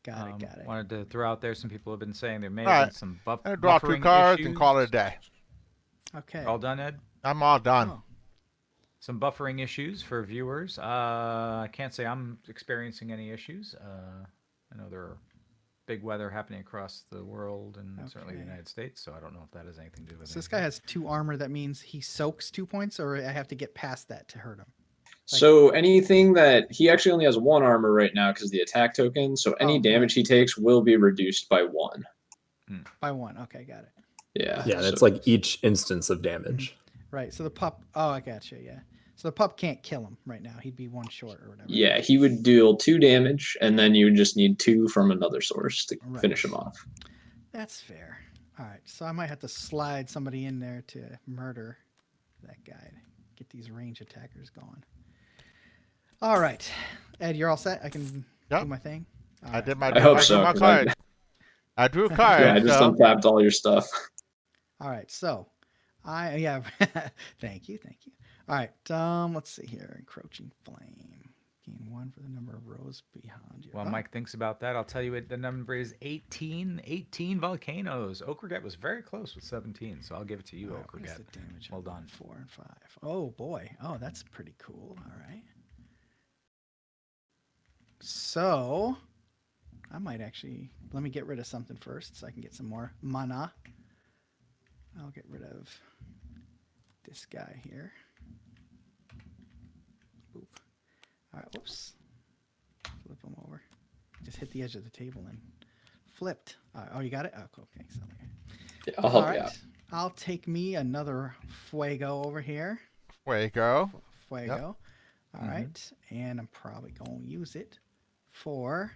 Got it. Wanted to throw out there, some people have been saying there may All have right. been some I'm gonna draw 2 buffering cards issues. and call it a day. Okay. All done, Ed? I'm all done. Oh. Some buffering issues for viewers. I can't say I'm experiencing any issues. I know there are big weather happening across the world and certainly the Okay. United States, so I don't know if that has anything to do with it. So this guy has 2 armor. That means he soaks 2 points, or I have to get past that to hurt him. So anything that he actually only has 1 armor right now because the attack token. So any Oh, damage he takes will be reduced by 1. By 1. Okay, got it. Yeah. Yeah, that's so- like each instance of damage. Right. So the pup. Oh, I gotcha. Yeah. So the pup can't kill him right now. He'd be 1 short or whatever. Yeah, he would deal 2 damage, and then you would just need 2 from another source to Right. finish him off. That's fair. All right. So I might have to slide somebody in there to murder that guy to get these range attackers going. All right, Ed, you're all set. I can Yep. do my thing. All I right. did my. I hope I drew so, my 'cause I- card. I drew a Yeah, card. I just so untapped all your stuff. All right, so yeah, thank you. All right, let's see here. Encroaching flame. Gain 1 for the number of rows behind you. While Mike thinks about that, I'll tell you the number is 18. 18 volcanoes. Okrget was very close with 17, so I'll give it to you, What is Okrget. the damage? Well on done. 4 and 5. Oh boy. Oh, that's pretty cool. All right. So I might actually let me get rid of something first, so I can get some more mana. I'll get rid of this guy here. Boop. All right, whoops. Flip him over. Just hit the edge of the table and flipped. Oh, you got it? Oh, cool. Okay. So, Yeah, I'll help all you right. out. I'll take me another Fuego over here. there you go. Fuego. All right. And I'm probably going to use it for...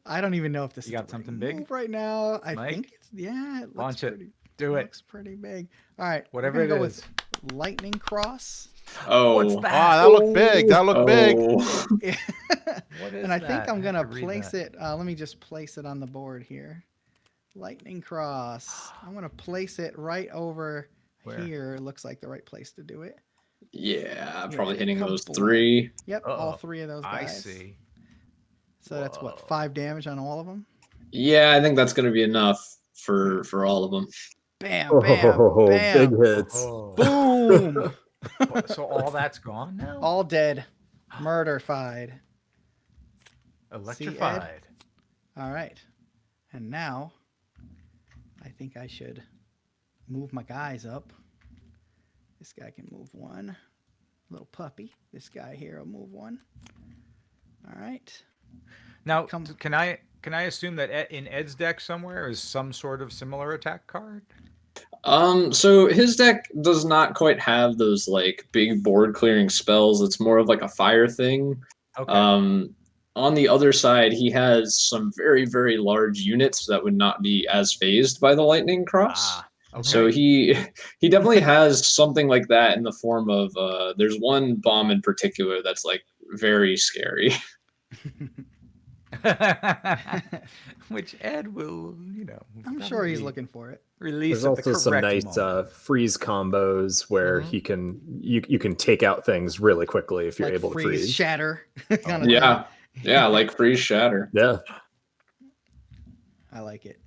I don't even know if this You is got the something right big? move right now. I Mike? think it's... Yeah, it looks Launch it. pretty... Do it. Looks pretty big. All right. Whatever we're it gonna go is. with Lightning Cross. Oh, What's Wow, that? that looked big. That looked big. What is And I think that? I'm I gonna have to read place that. it. Let me just place it on the board here. Lightning cross. I'm gonna place it right over Where? here. Looks like the right place to do it. yeah, probably Yeah, hitting those kablam. 3. Yep, all Uh-oh. 3 of those I guys. see. So that's what, Whoa. 5 damage on all of them. Yeah, I think that's going to be enough for all of them. Bam, bam, Big bam. hits. Oh. Boom. So all that's gone now? All dead. Murderfied. Electrified. All right. And now I think I should move my guys up. This guy can move 1. Little puppy. This guy here will move 1. All right. Now, Come- can I assume that in Ed's deck somewhere is some sort of similar attack card? So his deck does not quite have those like big board clearing spells. It's more of like a fire thing. Okay. On the other side, he has some very, very large units that would not be as phased by the lightning cross. Okay. So he definitely has something like that in the form of there's one bomb in particular that's like very scary. Which Ed will, I'm sure he's probably looking for it. release There's at the also some correct nice moment. freeze combos where he can you can take out things really quickly if you're Like able to freeze, freeze. shatter. kind of Yeah, thing. yeah, like freeze shatter. Yeah. I like it.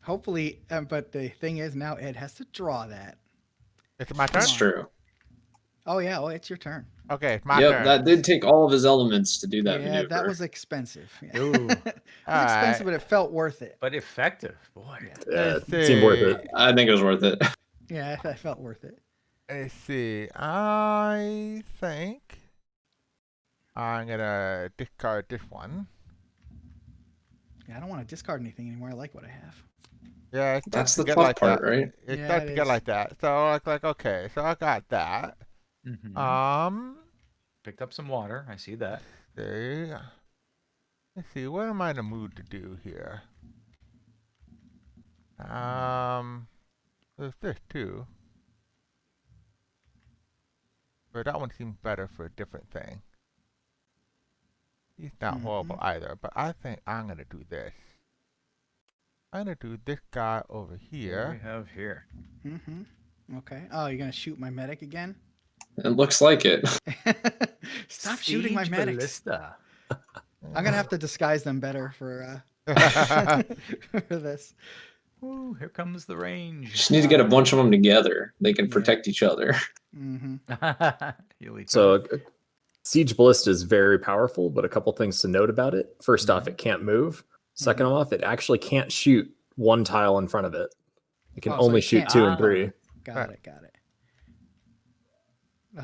Hopefully, but the thing is now Ed has to draw that. It's my turn. That's true. Oh yeah, it's your turn. Okay, it's my Yep, turn. that did take all of his elements to do that yeah, maneuver. that was expensive. Yeah. Ooh. It was expensive, but it felt worth it. But effective, boy. Yeah, Let's seemed worth see. it. I think it was worth it. Yeah, I felt worth it. Let's see. I think I'm gonna discard this one. Yeah, I don't want to discard anything anymore. I like what I have. Yeah, it That's starts the to get tough like part, that. right? It Yeah, starts it to get is. like that. So like okay, so I got that. Mhm. Picked up some water. I see that. See. Let's see. What am I in the mood to do here? There's this too. But that one seems better for a different thing. He's not horrible either, but I think I'm gonna do this. I'm gonna do this guy over What do we here. have here? Okay. Oh, you're gonna shoot my medic again? It looks like it. Stop shooting my Siege medics. Ballista. I'm gonna have to disguise them better for for this. Ooh, here comes the range. Just need to get a bunch of them together. They can Yeah. protect each other. You'll eat So them. Siege Ballista is very powerful, but a couple things to note about it. First off, it can't move. Second off, it actually can't shoot one tile in front of it. It can Oh, so only you shoot can't- 2 and 3. Got it.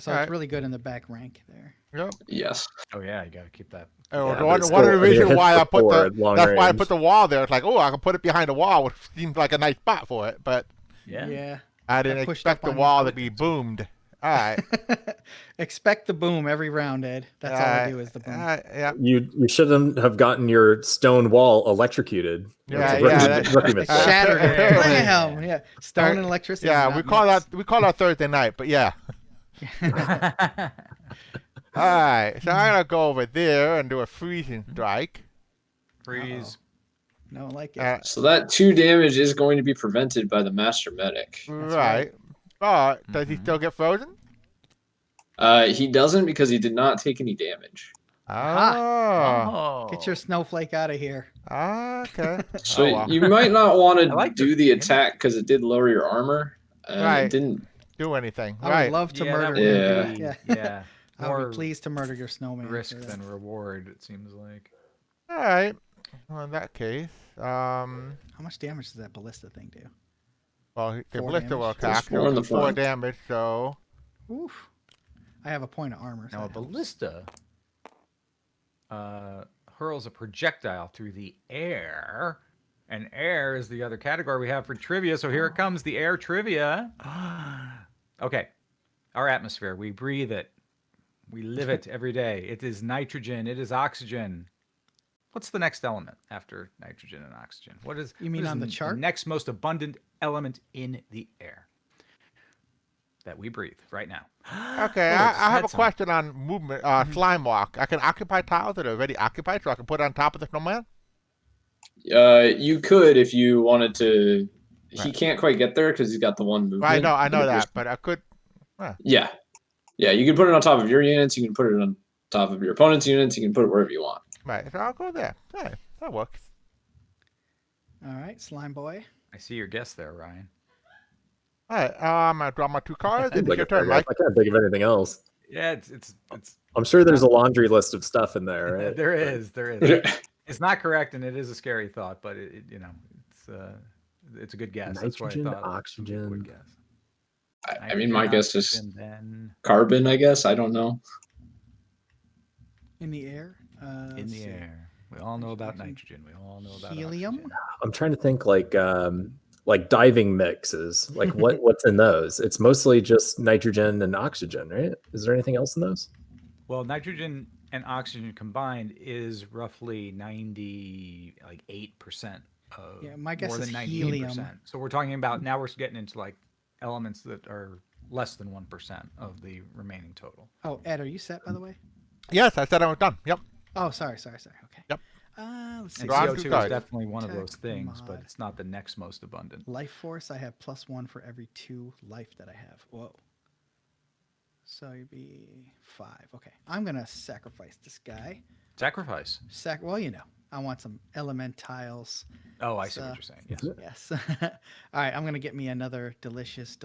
So Alright. it's really good in the back rank there. Yep. Yes. Oh yeah, you gotta keep that. Oh, Yeah, the one but of the still, reasons it why I hits put the the board long that's why I range. put the wall there. It's like, oh, I can put it behind the wall, which seems like a nice spot for it. But Yeah. I didn't pushed expect up the on wall you. to be boomed. All right. Expect the boom every round, Ed. That's all I do is the boom. Yeah. You shouldn't have gotten your stone wall electrocuted. Yeah, That's a yeah, rookie, that- rookie It mistake. shattered it. Yeah. Bam! Yeah. Stone and electricity. Yeah, is we not call mixed. that Thursday night, but yeah. Alright, so I'm gonna go over there and do a freezing strike. Freeze. No, like it. So that 2 damage is going to be prevented by the Master Medic. That's Right. But does he still get frozen? He doesn't because he did not take any damage. Oh. Get your snowflake out of here. Okay. So Oh, well. you might not want I to like do the the attack because it did lower your armor. And Right. it didn't. Do anything. I Right. would love to Yeah, that murder would him. be, Yeah. yeah. I would More be pleased to murder your snowman. risk for that. than reward, it seems like. Alright. Well, in that case, How much damage does that ballista thing do? well, the 4 ballista will damage? attack. There's 4 in the 4 front. damage, so. Oof. I have a point of armor. So Now, a that helps. ballista hurls a projectile through the air, and air is the other category we have for trivia. So here it comes, the air trivia. Okay, our atmosphere, we breathe it, we live it every day. It is nitrogen, it is oxygen. What's the next element after nitrogen and oxygen? What is You mean what is on the chart? The next most abundant element in the air that we breathe right now? Okay, Oh, I it's have a had some. question on movement, slime walk. I can occupy tiles that are already occupied, so I can put it on top of the snowman? You could if you wanted to. He Right. can't quite get there because he's got the 1 movement. I know but if you're- that, but I could. Yeah. Yeah, you can put it on top of your units. You can put it on top of your opponent's units. You can put it wherever you want. Right, so I'll go there. Hey, that works. All right, slime boy. I see your guess there, Ryan. Alright, I'm gonna draw my 2 cards, and Seems it's like your a fair turn, guess. Mike. I can't think of anything else. Yeah, it's I'm sure there's a laundry list of stuff in there, right? there is. It's not correct, and it is a scary thought, but it's a good guess. That's what I Nitrogen, thought some people would oxygen. guess. I mean, my guess is Oxygen, then carbon, I guess. I don't know. In the air. in let's the see. air. We all know about nitrogen. We all know about Helium? oxygen. I'm trying to think like diving mixes. Like what's in those? It's mostly just nitrogen and oxygen, right? Is there anything else in those? Well, nitrogen and oxygen combined is roughly 98% of Yeah, my guess more is than 98%. helium. So we're talking about now we're getting into like elements that are less than 1% of the remaining total. Oh, Ed, are you set by the way? Yes, I said I was done. Yep. Oh, sorry. Okay. Yep. Let's see. And Draw CO2 2 is cards. definitely one of Tech those things, but mod. it's not the next most abundant. Life force, I have +1 for every 2 life that I have. Whoa. So you'd be 5. Okay. I'm going to sacrifice this guy. Sacrifice. Well, I want some elementiles. Oh, I see So- what you're saying. Yes. Yes. All right. I'm going to get me another delicious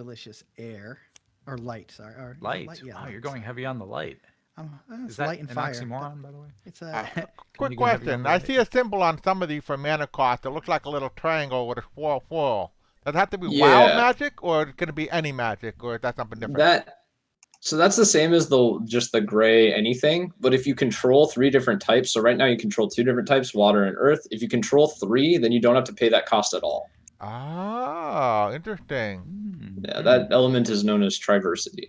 air. Or light, sorry. Or, is it Light. Yeah, Wow, light, you're going sorry. heavy on the light. It's Is that light and an fire. oxymoron, by the way? It's a. Quick you go heavy question. on the I light? see a symbol on some of these for mana cost. It looks like a little triangle with a swirl. Does it have to be wild Yeah. magic, or can it be any magic, or is that something different? So that's the same as the gray anything. But if you control 3 different types, so right now you control 2 different types, water and earth. If you control 3, then you don't have to pay that cost at all. Ah, interesting. Yeah, that element is known as triversity.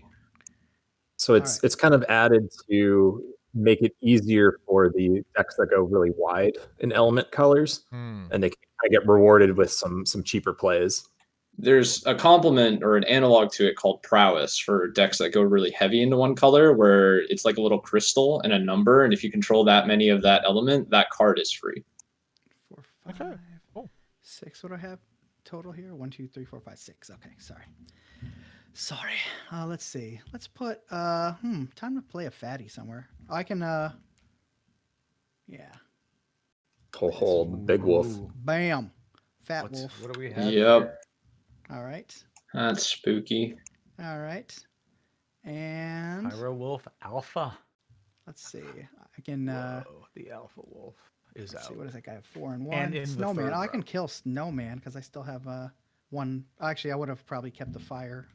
So it's Alright. it's kind of added to make it easier for the decks that go really wide in element colors, Hmm. and they kind of get rewarded with some cheaper plays. There's a complement or an analog to it called prowess for decks that go really heavy into one color, where it's like a little crystal and a number, and if you control that many of that element, that card is free. 4, 5, Okay, cool. 6. What do I have total here? 1, 2, 3, 4, 5, 6. Okay, sorry. Let's see. Let's put time to play a fatty somewhere. I can yeah. Hold big wolf. Ooh. Bam. Fat wolf. What do we have? Yep. here? All right. That's spooky. All right. And Pyro Wolf Alpha. let's see. I can Whoa, the Alpha Wolf is let's out. see, what does that guy have? 4 and 1. And in the Snowman. third Oh, I can row. kill Snowman because I still have 1. Actually, I would have probably kept the fire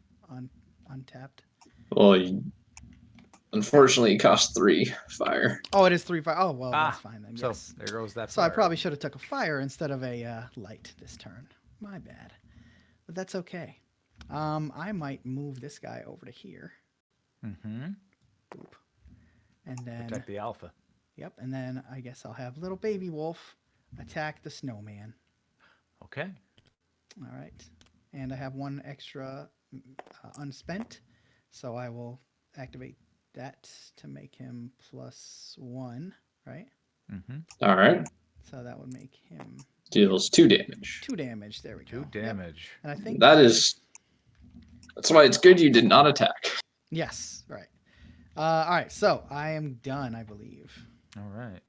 untapped. Well, unfortunately, it costs 3 fire. Oh, it is 3 fire. Oh, well, that's Ah, fine then. So Yes. there goes that. So I fire. probably should have took a fire instead of a light this turn. My bad. But that's okay. I might move this guy over to here. Mhm. Boop. And then Protect the Alpha. yep, and then I guess I'll have little baby wolf attack the snowman. Okay. All right. And I have 1 extra unspent, so I will activate that to make him +1, right? All right. So that would make him Deals 2 damage. 2 damage. There we go. 2 damage. And I think That's why it's good you did not attack. Yes, right. All right, so I am done, I believe. All right.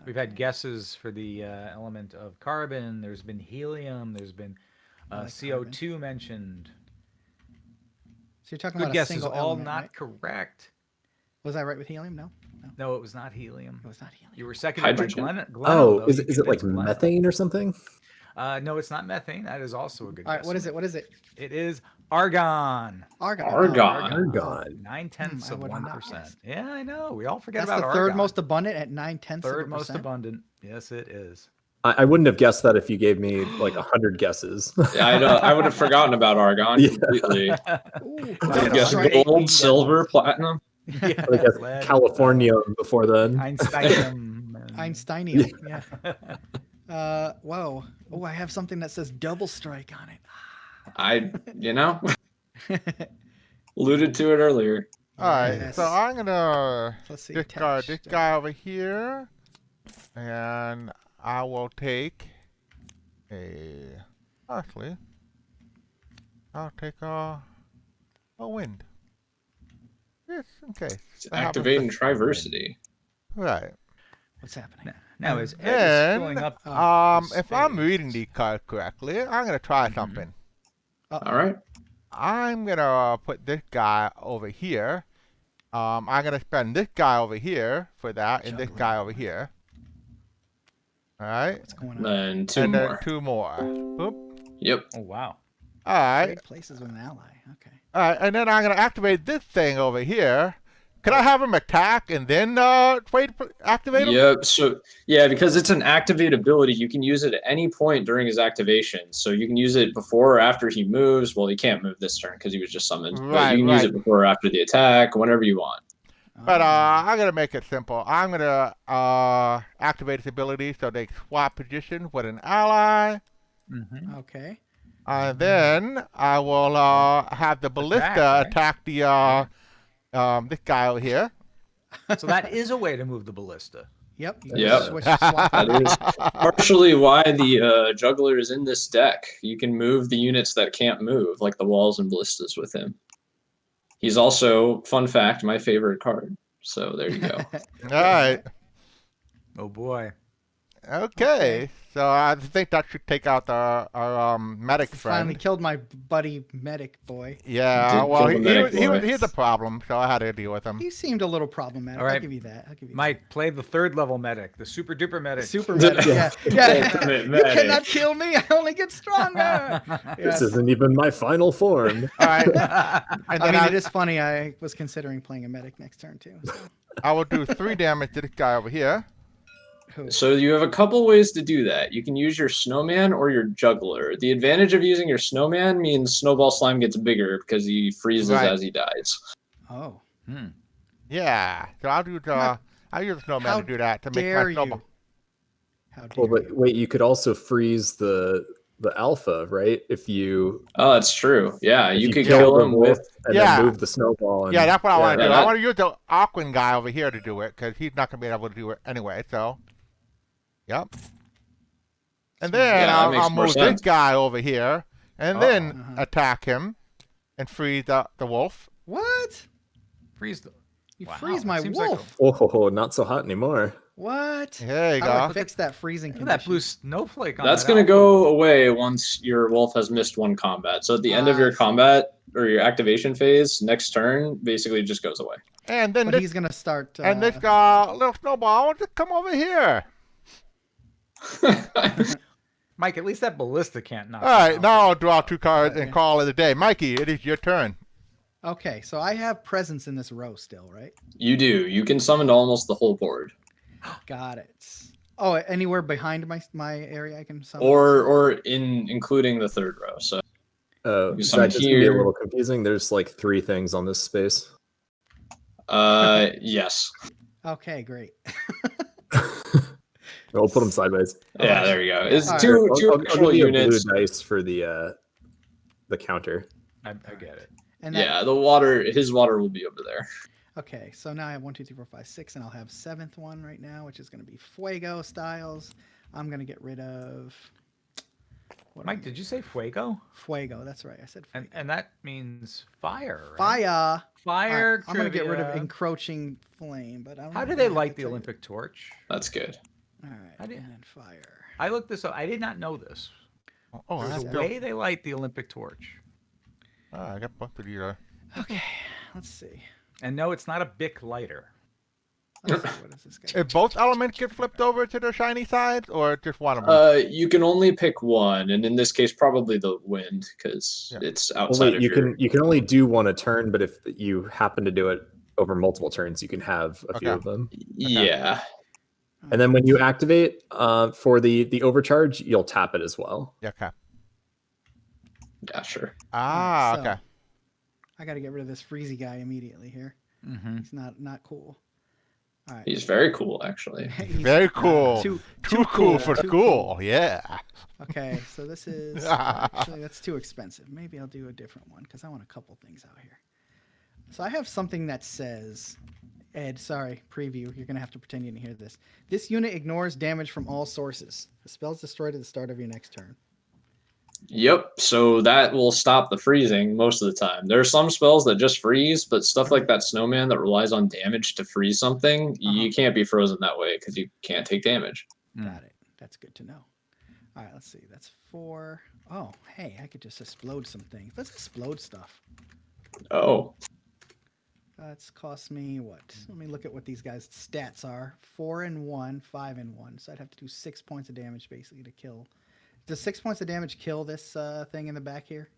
We've had guesses for the element of carbon. There's been helium. There's been CO2 mentioned. So you're talking Good about a guesses, single all element, not right? correct. Was I right with helium? No. No, it was not helium. It was not helium. You were seconded by Hydrogen? Glenn. Oh, though. is You it like convinced Glenn. methane or something? No, it's not methane. That is also a good All right, guess. what is it? What is it? It is argon. Argon. Argon. Argon. 9/10 I of would not 1%. guess. Yeah, I know. We all forget That's about the argon. third most abundant at 9/10 Third of a most percent. abundant. Yes, it is. I wouldn't have guessed that if you gave me like 100 guesses. Yeah, I know. I would have forgotten about argon Yeah. completely. Ooh, I Yeah, guess strike. gold, silver, platinum. Yeah, I guess lead, California before then. Einsteinium. Einsteinium. Yeah. Whoa. Oh, I have something that says double strike on it. Alluded to it earlier. All right, Yes. so I'm gonna Let's see. discard this attached. guy over here, and I will take a. Actually, I'll take a wind. Just in case. It's I haven't activating put- Triversity. Right. What's happening? Now, as Ed is filling And up. if I'm reading these cards correctly, I'm gonna try Mhm. something. All right. I'm gonna put this guy over here. I'm gonna spend this guy over here for that, and this Juggling. guy over here. All right, What's going on? Then 2 and more. then 2 more. Oop. Yep. Oh, wow. All right, Trade places with an ally. Okay. all right, and then I'm gonna activate this thing over here. Can I have him attack and then activate him? Yep. So yeah, because it's an activate ability, you can use it at any point during his activation. So you can use it before or after he moves. Well, he can't move this turn because he was just summoned. But Right, you can use right. it before or after the attack, whenever you want. But I'm gonna make it simple. I'm gonna activate his ability so they swap position with an ally. Mm-hmm. Okay. And then I will have the ballista right? attack the this guy over here. So that is a way to move the ballista. Yep. You Yep. swap That it. is partially why the juggler is in this deck. You can move the units that can't move, like the walls and ballistas with him. He's also, fun fact, my favorite card. So there you go. All right. Oh, boy. Okay. So I think that should take out our medic Finally friend. killed my buddy medic boy. Yeah. Did Well, kill the medic boy. he's a problem, so I had to deal with him. He seemed a little problematic. All right. I'll give you that. I'll give you Might play the third level medic, the super duper that. medic. Super medic. Yeah. Yeah. Ultimate You medic. cannot kill me. I only get stronger. This Yes. isn't even my final form. All right. And I then mean, it is funny. I was considering playing a medic next turn too. So. I will do 3 damage to this guy over here. Who? So you have a couple ways to do that. You can use your snowman or your juggler. The advantage of using your snowman means Snowball Slime gets bigger because he freezes Right. as he dies. Oh. Yeah. So I'll do the I'll use the snowman How to do that to make Dare my you? snowball. How dare Well, but you? wait, you could also freeze the alpha, right? If you Oh, that's true. Yeah, if you could kill kill the him wolf with. and Yeah. then move the snowball. And, Yeah, that's what I want to yeah, do. I that- want to use the Aquan guy over here to do it because he's not going to be able to do it anyway. So, yep. And then Yeah, that I'll makes more move sense. this guy over here and then Uh-huh. attack him and freeze the wolf. What? Freeze the. You Wow, freeze it my seems like a- wolf. Oh, not so hot anymore. What? There you How do I go. fix that freezing Look at condition? that blue snowflake on That's that going to alpha. go away once your wolf has missed 1 combat. So at the end of I your see. combat or your activation phase, next turn basically just goes away. And then But this, he's gonna start. and this little snowball will just come over here. Mike, at least that ballista can't knock. All right, him now out. I'll draw 2 cards and Okay. call it a day. Mikey, it is your turn. Okay, so I have presence in this row still, right? You do. You can summon to almost the whole board. Got it. Oh, anywhere behind my area I can summon. Or including the 3rd row. So So some that just can be a here. little confusing. There's like 3 things on this space. yes. Okay, great. We'll put them sideways. Yeah, there you go. It's All right. two I'll actual give you a units. blue dice for the counter. I get it. And Yeah, the water, his water will be over there. Okay, so now I have 1, 2, 3, 4, 5, 6, and I'll have 7th one right now, which is going to be Fuego styles. I'm going to get rid of. Mike, did you say fuego? Fuego, that's right. I said fuego. And that means fire, right? Fire. Fire. Right, I'm going to get rid of encroaching flame, but I don't know. How do they light the Olympic torch? That's good. All right, and then fire. I looked this up. I did not know this. Oh, There's a way they light the Olympic torch. I got both of you. Okay, let's see. And no, it's not a Bic lighter. Let's see, what is this guy? If both elements get flipped over to their shiny sides, or just one of them? You can only pick one, and in this case, probably the wind, because it's outside of you can only do one a turn, but if you happen to do it over multiple turns, you can have a few of them. Yeah. And then when you activate for the overcharge, you'll tap it as well. Yeah, okay. Yeah, sure. Alright, so Okay. I got to get rid of this freezy guy immediately here. Mm-hmm. He's not cool. All right. He's very cool, actually. He's Very cool. Too cool for too school. Yeah. Okay, so this is actually that's too expensive. Maybe I'll do a different one because I want a couple things out here. So I have something that says, Ed, sorry, preview. You're gonna have to pretend you didn't hear this. This unit ignores damage from all sources. The spell's destroyed at the start of your next turn. Yep, so that will stop the freezing most of the time. There are some spells that just freeze, but stuff like that snowman that relies on damage to freeze something, you can't be frozen that way because you can't take damage. Got it. That's good to know. All right, let's see. That's 4. Oh, hey, I could just explode some things. Let's explode stuff. Oh, That's cost me what? Let me look at what these guys' stats are. 4 and 1, 5 and 1. So I'd have to do 6 points of damage basically to kill. Does 6 points of damage kill this thing in the back here?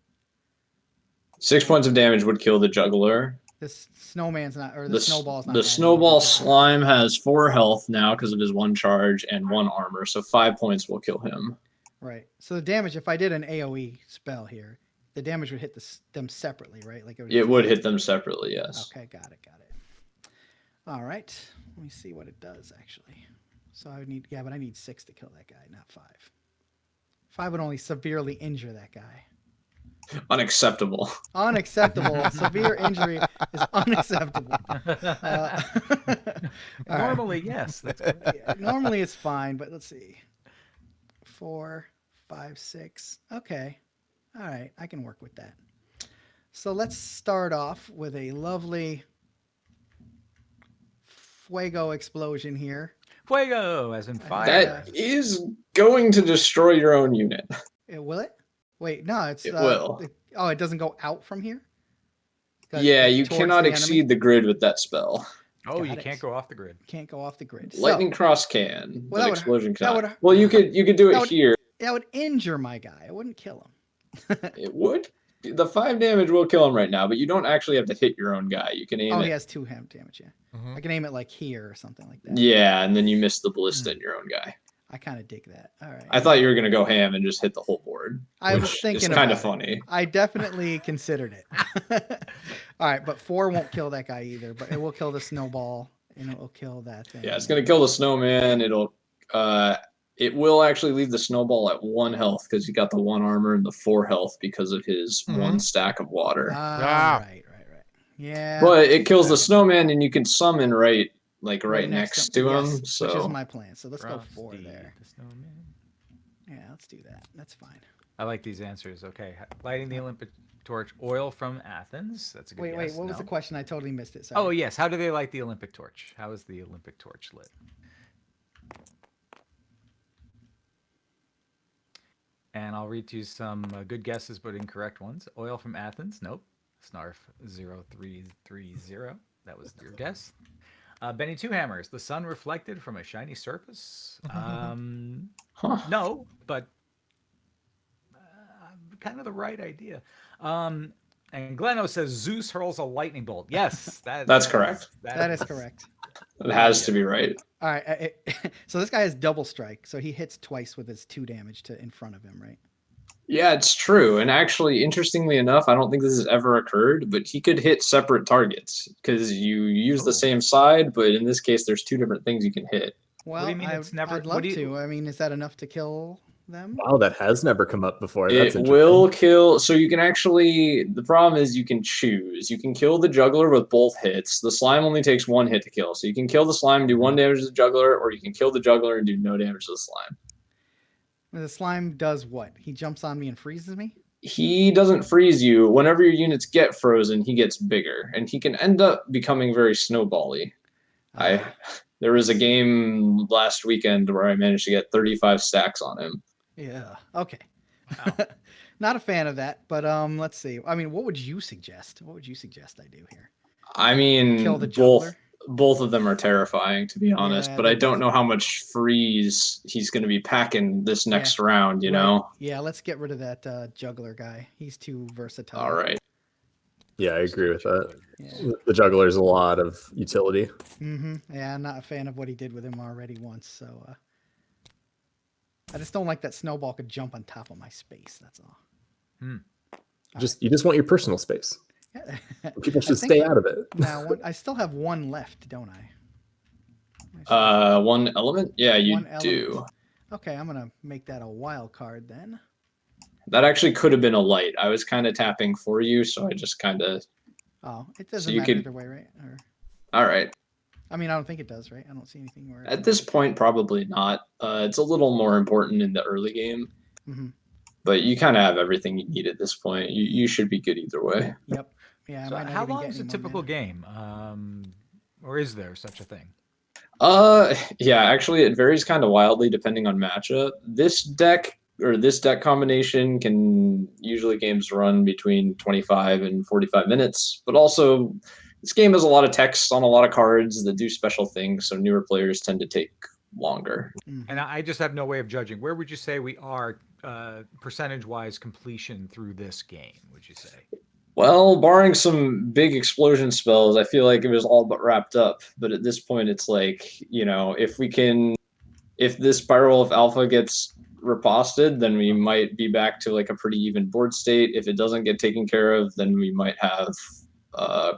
6 points of damage would kill the juggler. This snowman's not, or the snowball's not. The snowball slime has 4 health now because of his 1 charge and 1 armor, so 5 points will kill him. Right. So the damage, if I did an AoE spell here, the damage would hit them separately, right? Like it would hit them separately, yes. Okay, got it. All right. Let me see what it does actually. So I would need, but I need 6 to kill that guy, not 5. 5 would only severely injure that guy. Unacceptable. Unacceptable. Severe injury is unacceptable. Normally, yes. That's good. Yeah, normally it's fine, but let's see. 4, 5, 6. Okay. All right. I can work with that. So let's start off with a lovely fuego explosion here. Fuego, as in fire. That is going to destroy your own unit. Will it? Wait, no, it's It will. It doesn't go out from here? Yeah, you Towards cannot the exceed enemy? the grid with that spell. Oh, Got you it. can't go off the grid. Can't go off the grid. Lightning cross can, Well, but that would- explosion that cannot. would- Well, you could do that it would- here. That would injure my guy. I wouldn't kill him. It would. The 5 damage will kill him right now, but you don't actually have to hit your own guy. You can aim Oh, it. he has 2 damage, yeah. I can aim it like here or something like that. Yeah, and then you miss the ballista in your own guy. I kind of dig that. All right. I thought you were gonna go ham and just hit the whole board. I was which thinking is kind of about it. funny. I definitely considered it. All right, but 4 won't kill that guy either, but it will kill the snowball and it will kill that thing. Yeah, it's gonna kill the snowman. It will actually leave the snowball at 1 health because he got the 1 armor and the 4 health because of his 1 stack of water. Right. Yeah. But it kills the snowman, and you can summon right next to him. Yes, So which is my plan. So let's go 4 Frosty there. the snowman. Yeah, let's do that. That's fine. I like these answers. Okay, lighting the Olympic torch. Oil from Athens. That's a good Wait. guess. What was No. the question? I totally missed it. Sorry. Oh yes. How do they light the Olympic torch? How is the Olympic torch lit? And I'll read to you some good guesses but incorrect ones. Oil from Athens. Nope. Snarf 0330. That was your guess. Benny Two Hammers. The sun reflected from a shiny surface. No, but kind of the right idea. And Gleno says Zeus hurls a lightning bolt. Yes, That's correct. That is correct. It has to be right. All right. So this guy has double strike, so he hits twice with his 2 damage to in front of him, right? Yeah, it's true. And actually, interestingly enough, I don't think this has ever occurred, but he could hit separate targets because you use the same side, but in this case, there's 2 different things you can hit. Well, do you mean it's never- I'd what love do you- to. I mean, is that enough to kill them? Wow, that has never come up before. That's It interesting. will kill. So you can actually. The problem is you can choose. You can kill the juggler with both hits. The slime only takes 1 hit to kill. So you can kill the slime and do 1 damage to the juggler, or you can kill the juggler and do no damage to the slime. The slime does what? He jumps on me and freezes me? He doesn't freeze you. Whenever your units get frozen, he gets bigger, and he can end up becoming very snowbally. There was a game last weekend where I managed to get 35 stacks on him. Yeah. Okay. Wow. Not a fan of that, but let's see. I mean, what would you suggest? What would you suggest I do here? I mean, Kill the juggler? both of them are terrifying, to be honest, Yeah, but they're I don't both- know how much freeze he's going to be packing this next round, you Right. know? Yeah, let's get rid of that juggler guy. He's too versatile. All right. Yeah, I agree with that. Yeah. The juggler's a lot of utility. Yeah, I'm not a fan of what he did with him already once, so I just don't like that snowball could jump on top of my space, that's all. You just want your personal space. Yeah. People I should think- stay out of it. Now, I still have 1 left, don't I? 1 element? Yeah, you One do. element. Okay, I'm gonna make that a wild card then. That actually could have been a light. I was kind of tapping for you, so I just kind of. Oh, it doesn't you matter could- either way, right? Or, All right. I mean, I don't think it does, right? I don't see anything where. At this point, probably not. It's a little more important in the early game, Mhm. but you kind of have everything you need at this point. You should be good either way. Yep. Yeah. I So might not how even long get is a any more typical mana. game? Or is there such a thing? Yeah, actually, it varies kind of wildly depending on matchup. This deck combination can usually games run between 25 and 45 minutes, but also this game has a lot of text on a lot of cards that do special things, so newer players tend to take longer. And I just have no way of judging. Where would you say we are percentage-wise completion through this game, would you say? Well, barring some big explosion spells, I feel like it was all but wrapped up. But at this point, it's like, if this Spiral of Alpha gets riposted, then we might be back to like a pretty even board state. If it doesn't get taken care of, then we might have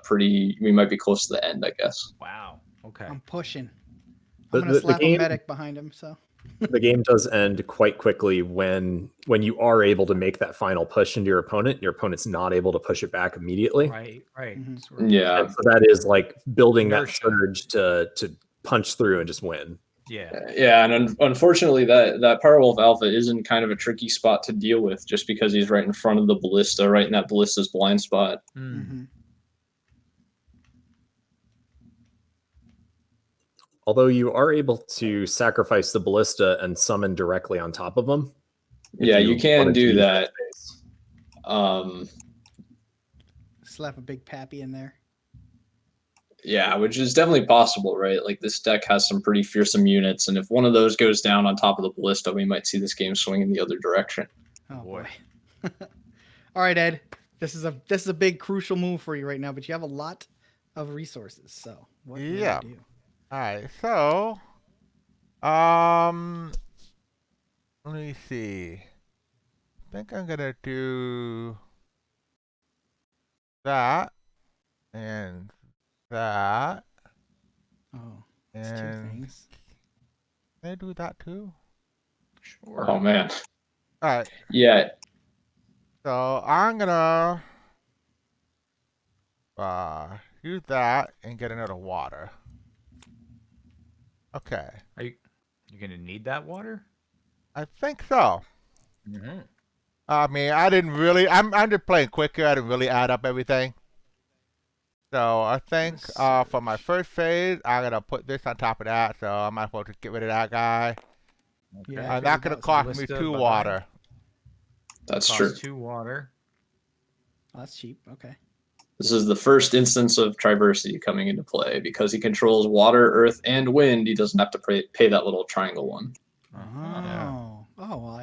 we might be close to the end, I guess. Wow. Okay. I'm pushing. The- I'm gonna the slap game- a medic behind him. So. The game does end quite quickly when you are able to make that final push into your opponent. Your opponent's not able to push it back immediately. Right. Mhm. Sort of- Yeah. And so that is like building that Inertia. surge to punch through and just win. Yeah. Yeah, and unfortunately, that Powerwolf Alpha is in kind of a tricky spot to deal with, just because he's right in front of the Ballista, right in that Ballista's blind spot. Mm-hmm. Although you are able to sacrifice the ballista and summon directly on top of them. if Yeah, you can wanted to do use that. space. Slap a big pappy in there. Yeah, which is definitely possible, right? Like this deck has some pretty fearsome units, and if one of those goes down on top of the Ballista, we might see this game swing in the other direction. Oh Boy. boy. All right, Ed. This is a big crucial move for you right now, but you have a lot of resources. So what will you Yeah. do? All right, so, let me see. I think I'm gonna do that and that, Oh, it's 2 and things. can I do that too? Sure. Oh man. All right, Yeah. so I'm gonna use that and get another water. Okay, You're gonna need that water? I think so. Mm-hmm. I mean, I didn't really. I'm just playing quicker. I didn't really add up everything. So I think for my first phase, I'm gonna put this on top of that. So I might as well just get rid of that guy. Yeah, I And that figured gonna that was cost me Ballista 2 behind. water. That's Costs true. 2 water. Oh, that's cheap. Okay. This is the first instance of Triversity coming into play. Because he controls water, earth, and wind, he doesn't have to pay that little triangle one. Oh. Oh, well,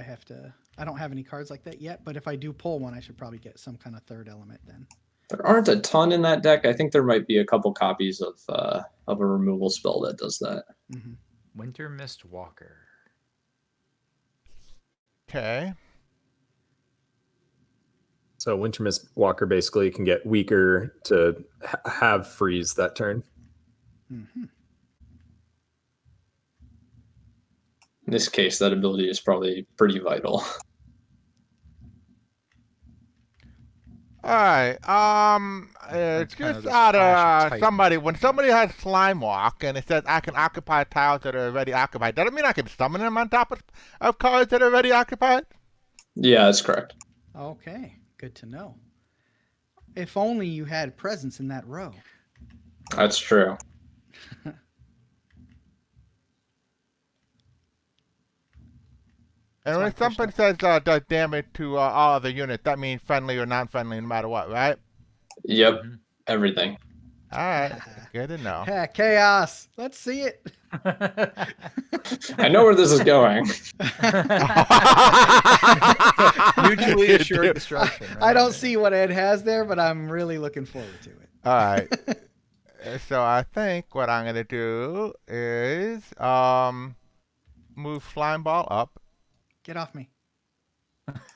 I don't have any cards like that yet, but if I do pull one, I should probably get some kind of third element then. There aren't a ton in that deck. I think there might be a couple copies of a removal spell that does that. Mm-hmm. Winter Mist Walker. Okay. So Winter Mist Walker basically can get weaker to have freeze that turn. Mm-hmm. In this case, that ability is probably pretty vital. All right. That's kind Just of the out splash of type. somebody, when somebody has slime walk and it says I can occupy tiles that are already occupied, does that mean I can summon them on top of cards that are already occupied? Yeah, that's correct. Okay, good to know. If only you had presence in that row. That's true. And So I when pushed something up. says does damage to all other units, that means friendly or non-friendly, no matter what, right? Yep, Mhm. everything. All right, good to know. Yeah, chaos. Let's see it. I know where this is going. Mutually Dude, assured dude. destruction. I right? don't see what Ed has there, but I'm really looking forward to it. All right. So I think what I'm gonna do is move slime ball up. Get off me.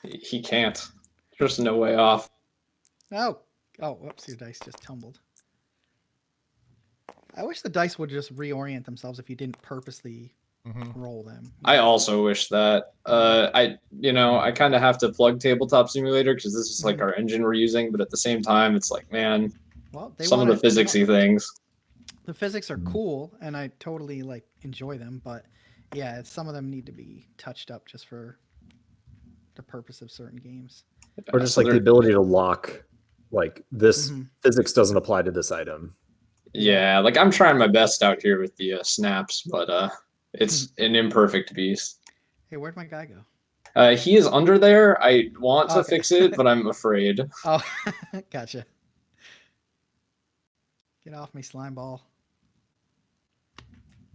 He can't. There's no way off. No. Oh, whoops, your dice just tumbled. I wish the dice would just reorient themselves if you didn't purposely Hmm. roll them. I also wish that. I kind of have to plug Tabletop Simulator because this is like our engine we're using, but at the same time, it's like, man, Well, some of the physicsy things. the physics are cool, and I totally like enjoy them, but yeah, some of them need to be touched up just for the purpose of certain games. Or just So like the they're- ability to lock, like this Mhm. physics doesn't apply to this item. Yeah, like I'm trying my best out here with the snaps, but it's an imperfect beast. Hey, where'd my guy go? He is under there. I want to Okay. fix it, but I'm afraid. Oh, gotcha. Get off me, slime ball.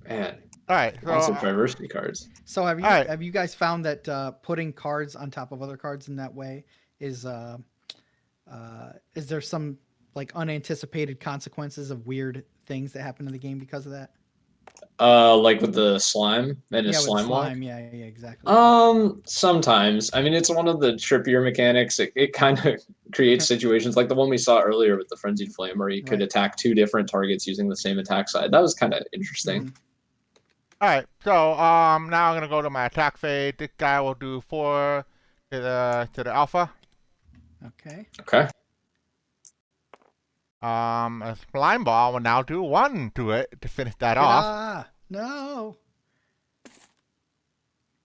Man, All right. lots So of diversity cards. So have you Alright. have you guys found that putting cards on top of other cards in that way is there some like unanticipated consequences of weird things that happen in the game because of that? Like with the slime and his Yeah, with slime walk. slime. Yeah, exactly. Sometimes. I mean, it's one of the trippier mechanics. It kind of creates situations like the one we saw earlier with the Frenzied Flame, where you could Right. attack two different targets using the same attack side. That was kind of interesting. Mhm. all right. So now I'm gonna go to my attack phase. This guy will do 4 to the alpha. Okay. Okay. A slime ball will now do 1 to it to finish that off. Ah, no.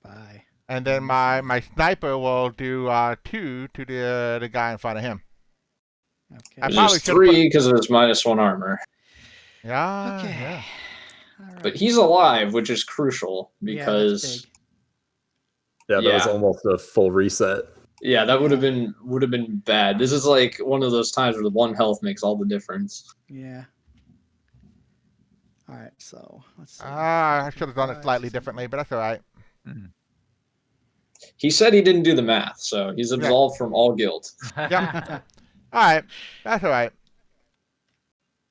Bye. And then my sniper will do 2 to the guy in front of him. Okay. I It's probably just should've put- 3 because of his -1 armor. Yeah. Okay. Yeah. All right. But he's alive, which is crucial Yeah, that's because big. Yeah, that was Yeah. almost a full reset. yeah, that would have Yeah. been bad. This is like one of those times where the 1 health makes all the difference. Yeah. All right. So let's see. I should have done it 5, slightly 6, differently, but that's all right. He said he didn't do the math, so he's absolved from all guilt. Yeah. All right. That's all right.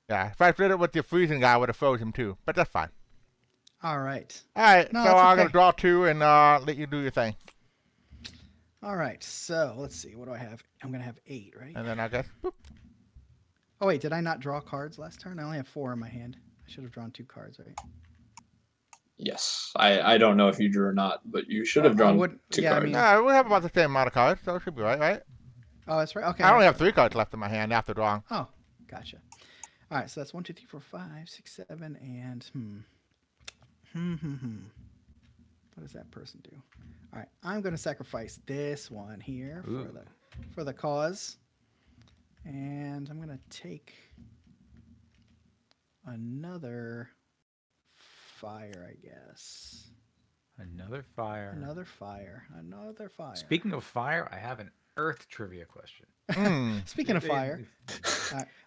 Yeah. If I did it with the freezing guy, I would have froze him too. But that's fine. All right. All right. No, so that's I'm gonna okay. draw 2 and let you do your thing, All right. So let's see. What do I have? I'm gonna have 8, right? and then I guess. Boop. Oh wait, did I not draw cards last turn? I only have 4 in my hand. I should have drawn 2 cards, right? Yes, I don't know if you drew or not, but you should Well, have I drawn would- 2 yeah, I cards. mean- Yeah, we have about the same amount of cards, so it should be right? Oh, that's right. Okay. I only have 3 cards left in my hand after drawing. Oh, gotcha. All right. So that's 1, 2, 3, 4, 5, 6, 7, and What does that person do? All right. I'm gonna sacrifice this one here Ooh. for the cause, and I'm gonna take another fire, I guess. Another fire. Another fire. Another fire. Speaking of fire, I have an Earth trivia question. Speaking of fire.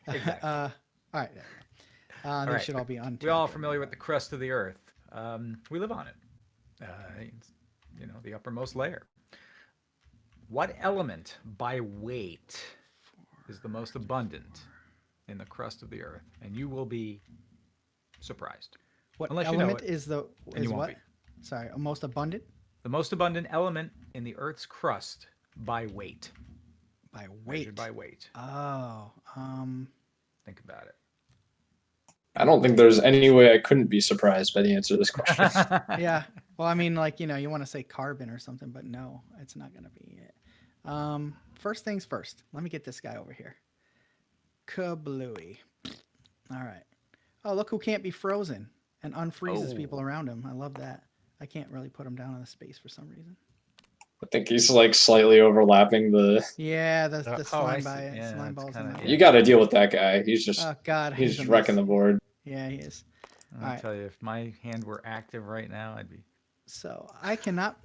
Exactly. All right. There we go. They right. should all be on. We all familiar with the crust of the Earth. We live on it. It's, the uppermost layer. What element by weight is the most abundant in the crust of the Earth? And you will be surprised. What Unless you know element it, is the and you is won't what? Sorry, most abundant The most abundant element in the Earth's crust by weight. by Measured weight. by weight. Oh, Think about it. I don't think there's any way I couldn't be surprised by the answer to this question. yeah. Well, I mean, like, you want to say carbon or something, but no, it's not going to be it. First things first. Let me get this guy over here. Kablooey. All right. Oh, look who can't be frozen and unfreezes people around him. I love that. I can't really put him down in the space for some reason. I think he's like slightly overlapping the. Yeah, the I slime see. by Yeah, slime it's balls. kinda- in my yeah. You got to deal with that guy. He's just Oh God, he's a wrecking mess. the board. Yeah, he is. I'll Alright. tell you, if my hand were active right now, I'd be So I cannot.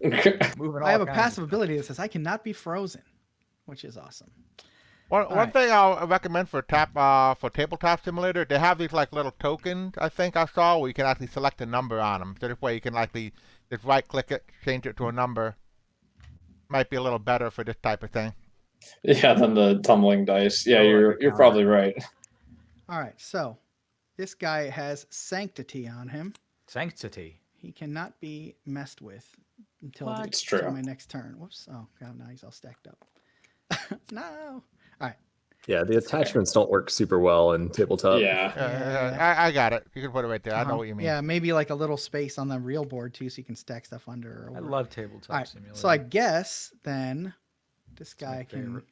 moving. I have all a kinds of passive stuff. ability that says I cannot be frozen, which is awesome. One Alright. thing I'll recommend for tabletop simulator, they have these like little tokens. I think I saw where you can actually select a number on them. So this way you can actually just right click it, change it to a number. Might be a little better for this type of thing. Yeah, than the tumbling dice. Yeah, Oh, like you're a you're probably counter. right. All right, so this guy has sanctity on him. Sanctity. He cannot be messed with until What? It's true. until my next turn. Whoops! Oh God, now he's all stacked up. No. All right. Yeah, the attachments don't work super well in tabletop. Yeah. Yeah. I got it. You can put it right there. I know what you mean. Yeah, maybe like a little space on the real board too, so you can stack stuff under. Or I over. love tabletop All right, simulator. so I guess then this my guy can. favorite.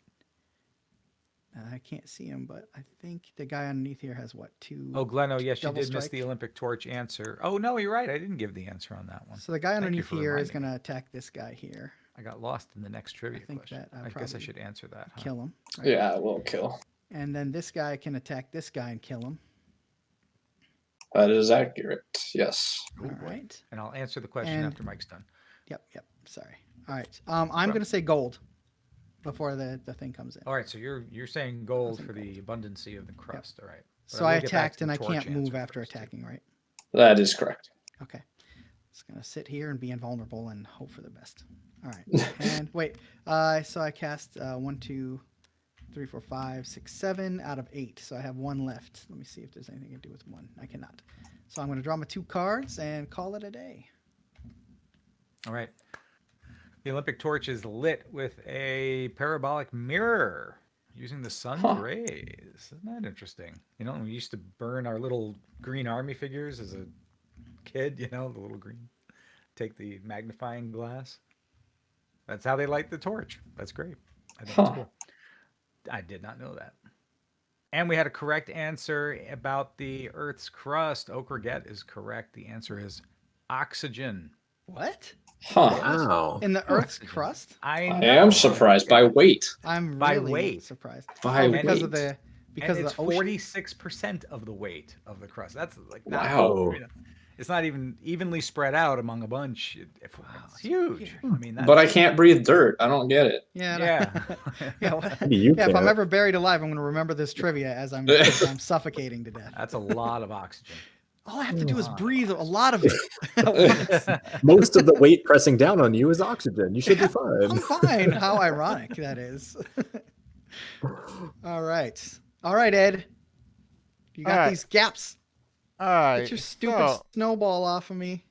I can't see him, but I think the guy underneath here has what, 2? Oh, Gleno, yes, you double did miss strike? the Olympic torch answer. Oh no, you're right. I didn't give the answer on that one. So the guy Thank you underneath for here is reminding going to attack this guy here. I got lost in the next trivia think question. that, I guess I probably should answer that. Huh? Kill him. Right? Yeah, will kill. And then this guy can attack this guy and kill him. That is accurate. Yes. Oh, All boy. right. And I'll answer the question And- after Mike's done. Yep. Sorry. All right. I'm going to say gold before the thing comes in. All right, so you're saying gold saying for the abundancy of the crust. All right. But So will I get back attacked to and the I torch can't move answer after first, too. attacking, right? That is correct. Okay. Just going to sit here and be invulnerable and hope for the best. All right. And wait. So I cast 1, 2, 3, 4, 5, 6, 7 out of 8. So I have 1 left. Let me see if there's anything to do with 1. I cannot. So I'm going to draw my 2 cards and call it a day. All right. The Olympic torch is lit with a parabolic mirror using the sun's rays. Isn't that interesting? You know, we used to burn our little green army figures as a kid, the little green. Take the magnifying glass. That's how they light the torch. That's great. I think it's cool. I did not know that. And we had a correct answer about the Earth's crust. Okraget is correct. The answer is oxygen. What? Huh. Wow. In the Earth's crust? I I know. am surprised by weight. I'm By really weight. surprised. By because weight. of the And because it's of the ocean. 46% of the weight of the crust. That's like not, Wow. It's not even evenly spread out among a bunch. It's huge. I mean, that's, But I can't breathe dirt. I don't get it. Yeah. Yeah. Yeah. Maybe you If I'm can't. ever buried alive, I'm going to remember this trivia as I'm suffocating to death. That's a lot of oxygen. All I have to do is breathe a lot of it at once. Most of the weight pressing down on you is oxygen. You should be fine. I'm fine. How ironic that is. All right, Ed. You got All right. these gaps. All right. Get your stupid snowball off of me.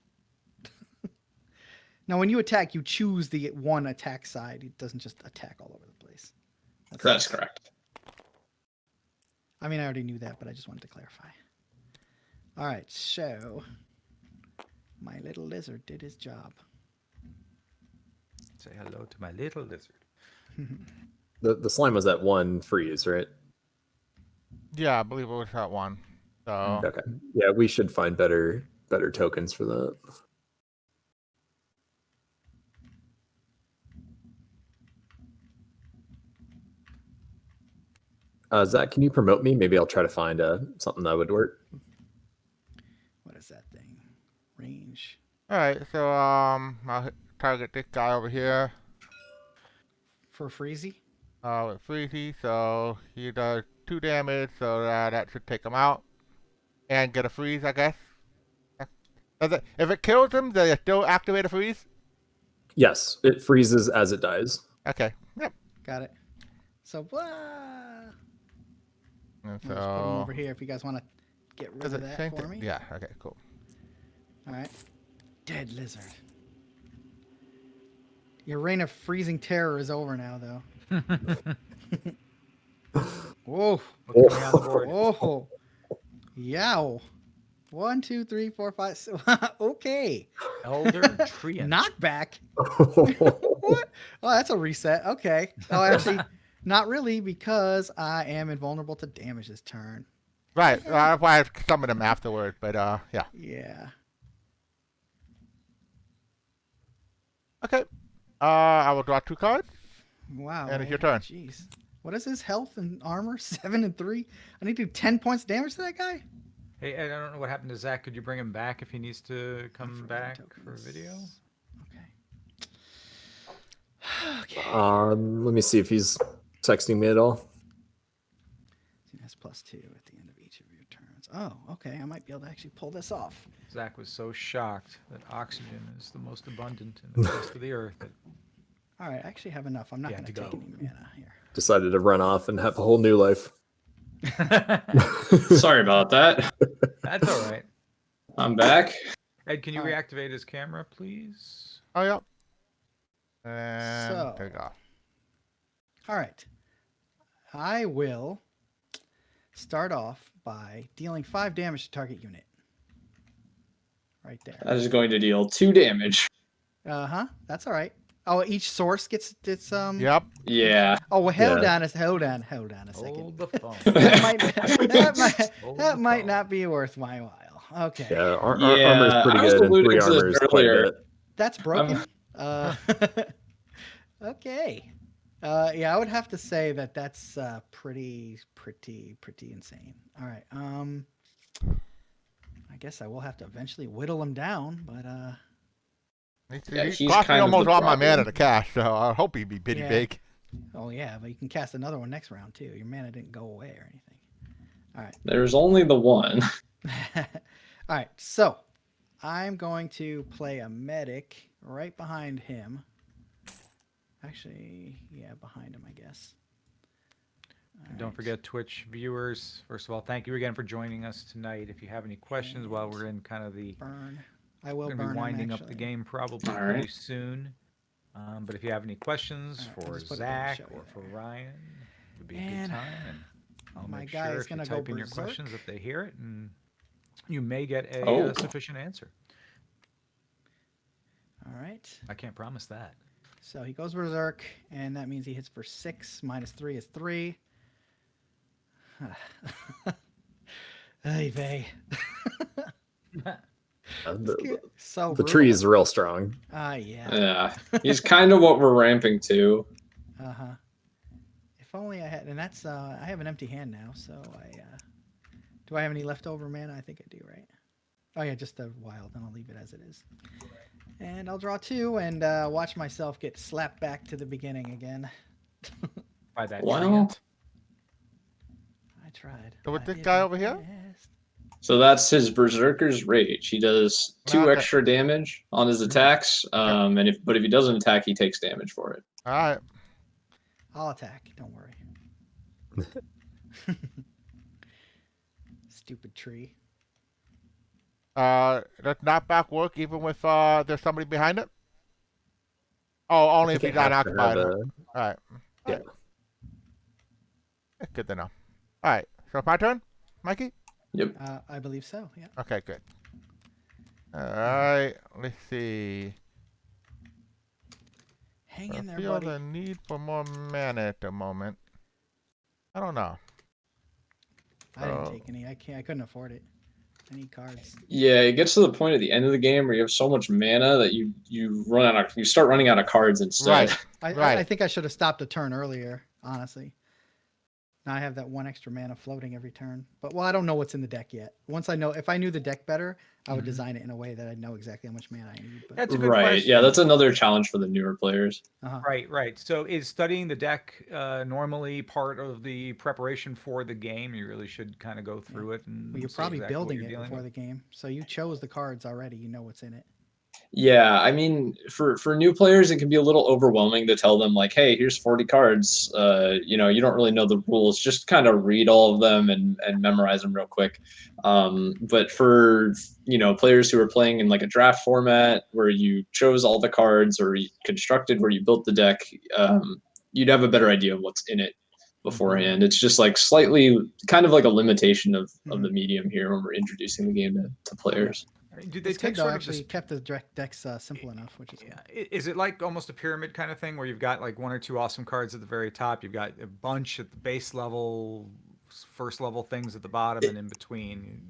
Now, when you attack, you choose the one attack side. It doesn't just attack all over the place. That's correct. I mean, I already knew that, but I just wanted to clarify. All right, so my little lizard did his job. Say hello to my little lizard. The slime was at 1 freeze, right? Yeah, I believe it was that one. So Okay. Yeah, we should find better tokens for that. Zach, can you promote me? Maybe I'll try to find something that would work. What is that thing? Range. all right, so I'll target this guy over here. For Freezy? With Freezy, so he does 2 damage, so that should take him out. And get a freeze, I guess. If it kills him, does it still activate a freeze? Yes, it freezes as it dies. Okay, yep. Got it. So, blah. And I'll just put him so, over here if you guys want to get rid does of it that change for it? me. Yeah, okay, cool. All right. Dead lizard. Your reign of freezing terror is over now, though. Whoa. What's going on the board? Whoa. Yow. 1, 2, 3, 4, 5. Okay. Elder Treant. Knockback. What? Oh, that's a reset. Okay. Oh, actually, not really, because I am invulnerable to damage this turn. Right. That's why I summoned him afterward. But yeah. Yeah. Okay. I will draw 2 cards. Wow. And it's your man. turn. Jeez. What is his health and armor? 7 and 3. I need to do 10 points of damage to that guy. Hey, Ed, I don't know what happened to Zach. Could you bring him back if he needs to come Frozen back for tokens. video? Okay. Let me see if he's texting me at all. He has +2 at the end of each of your turns. Oh, okay. I might be able to actually pull this off. Zach was so shocked that oxygen is the most abundant in the face of the earth. That All right. I actually have enough. I'm not You going had to to take go. any mana here. Decided to run off and have a whole new life. Sorry about that. That's all right. I'm back. Ed, can you All right. reactivate his camera, please? Oh, yeah. And So- there you go. All right. I will start off by dealing 5 damage to target unit. Right there. That is going to deal 2 damage. That's all right. Oh, each source gets its Yep. Yeah. Oh, well, hold Yeah. on a second. Hold the phone. That might not be worth my while. Okay. Yeah, our Yeah, armor is pretty I was good, and 3 alluding to this armor is quite a earlier. bit. That's broken. Okay. Yeah, I would have to say that that's pretty insane. All right. I guess I will have to eventually whittle him down, but Yeah, He's he's cost me kind of almost the all my problem. mana to cast, so I hope he'd be pretty Yeah. big. oh yeah, but you can cast another one next round too. Your mana didn't go away or anything. All right. There's only the one. All right, so I'm going to play a medic right behind him. Actually, yeah, behind him, I guess. All Don't right. forget, Twitch viewers. First of all, thank you again for joining us tonight. If you have any questions while we're in kind of the, Burn. I will we're going to burn be him, winding up the actually. game probably All pretty right. soon. But if you have any questions All right, I'll for just put it in the Zach show or for there. Ryan, it would be a And good time. And I'll my make guy sure is if you gonna go type in your berserk. questions that they hear it, and you may get a Oh. sufficient answer. All right. I can't promise that. So he goes berserk, and that means he hits for 6. -3 is 3. Ay vey. So The tree is real strong. yeah. Yeah. He's kind of what we're ramping to. If only I had, and that's I have an empty hand now, so do I have any leftover mana? I think I do, right? Oh yeah, just the wild, and I'll leave it as it is. And I'll draw 2 and watch myself get slapped back to the beginning again. By that Wow. treant. I tried. So with I this did guy my over here? best. So that's his Berserker's Rage. He does 2 Okay. extra damage on his attacks. And if he doesn't attack, he takes damage for it. All right. I'll attack. Don't worry. Stupid tree. Does knockback work even with there's somebody behind it? Oh, only if think he's I have to unoccupied. have All a- right. Yeah. That's good to know. All right. So it's my turn, Mikey? Yep. I believe so. Yeah. Okay, good. All right. Let's see. Hang I in there, feel buddy. the need for more mana at the moment. I don't know. I didn't Oh. take any. I couldn't afford it. I need cards. Yeah, it gets to the point at the end of the game where you have so much mana that you start running out of cards instead. Right. I Right. think I should have stopped a turn earlier, honestly. Now I have that 1 extra mana floating every turn. But I don't know what's in the deck yet. Once I know, if I knew the deck better, I would design it in a way that I'd know exactly how much mana I need. But That's a good Right. question. Yeah, that's another challenge for the newer players. Right. So is studying the deck normally part of the preparation for the game? You really should kind of go through it and well, you're see probably exactly what building you're it dealing before with. the game, so you chose the cards already. You know what's in it. Yeah, I mean, for new players, it can be a little overwhelming to tell them like, "Hey, here's 40 cards." You don't really know the rules. Just kind of read all of them and memorize them real quick. But for players who are playing in like a draft format where you chose all the cards or you constructed where you built the deck, you'd have a better idea of what's in it. beforehand. It's just like slightly kind of like a limitation of the medium here when we're introducing the game to players. I mean, do they It's good take though. sort of Actually, this? kept the decks simple enough, which is good. Is it like almost a pyramid kind of thing where you've got like one or two awesome cards at the very top, you've got a bunch at the base level, first level things at the bottom, and in between?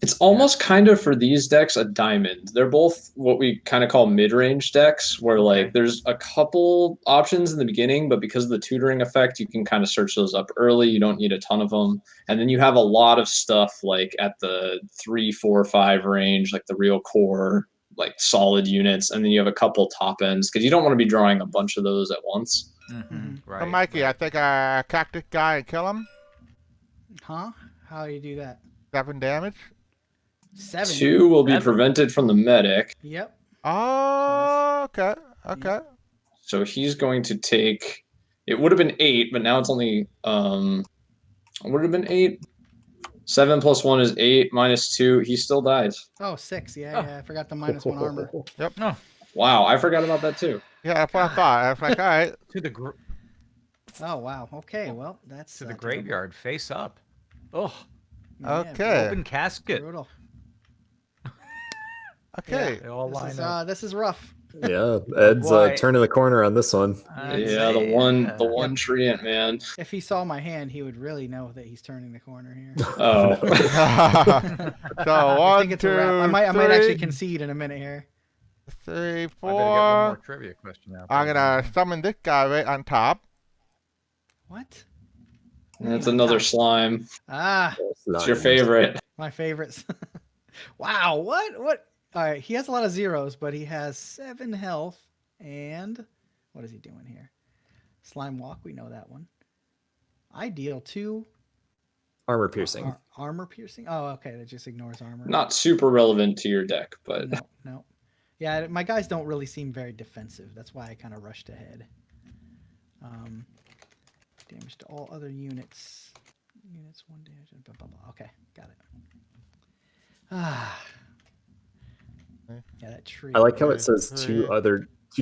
It's almost kind of for these decks a diamond. They're both what we kind of call mid-range decks, where like there's a couple options in the beginning, but because of the tutoring effect, you can kind of search those up early. You don't need a ton of them, and then you have a lot of stuff like at the 3, 4, 5 range, like the real core, like solid units, and then you have a couple top ends because you don't want to be drawing a bunch of those at once. Right. So Mikey, I think I crack this guy and kill him. Huh? How do you do that? 7 damage. 7. 2 will be prevented from the medic. Yep. Oh, okay. Okay. So he's going to take. It would have been 8, but now it's only. Would have been 8. 7 plus 1 is 8. Minus 2, he still dies. Oh, 6. Yeah. I forgot the -1 armor. Yep. No. Wow, I forgot about that too. Yeah, that's what I thought. I was like, all right. To the Oh wow. Okay. Well, that's to the graveyard, face up. Oh, Okay. open casket. Brutal. Okay. They all line up. This is rough. Yeah, Ed's boy. turning the corner on this one. Yeah, the one treant, man. If he saw my hand, he would really know that he's turning the corner here. Oh. So I 1, think it's a 2, wrap. I might actually 3, concede in a minute here. 3, I better get 4. one more trivia question out. I'm gonna summon this guy right on top. What? That's another slime. Ah, It's your favorite. my favorites. Wow. What? All right. He has a lot of zeros, but he has 7 health. And what is he doing here? Slime walk. We know that one. I deal 2 Armor piercing. armor piercing. Oh, okay. That just ignores armor. Not super relevant to your deck, but No. Yeah, my guys don't really seem very defensive. That's why I kind of rushed ahead. Damage to all other units. Units 1 damage. Blah, blah, blah. Okay, got it. Yeah, that tree. I like how it says 2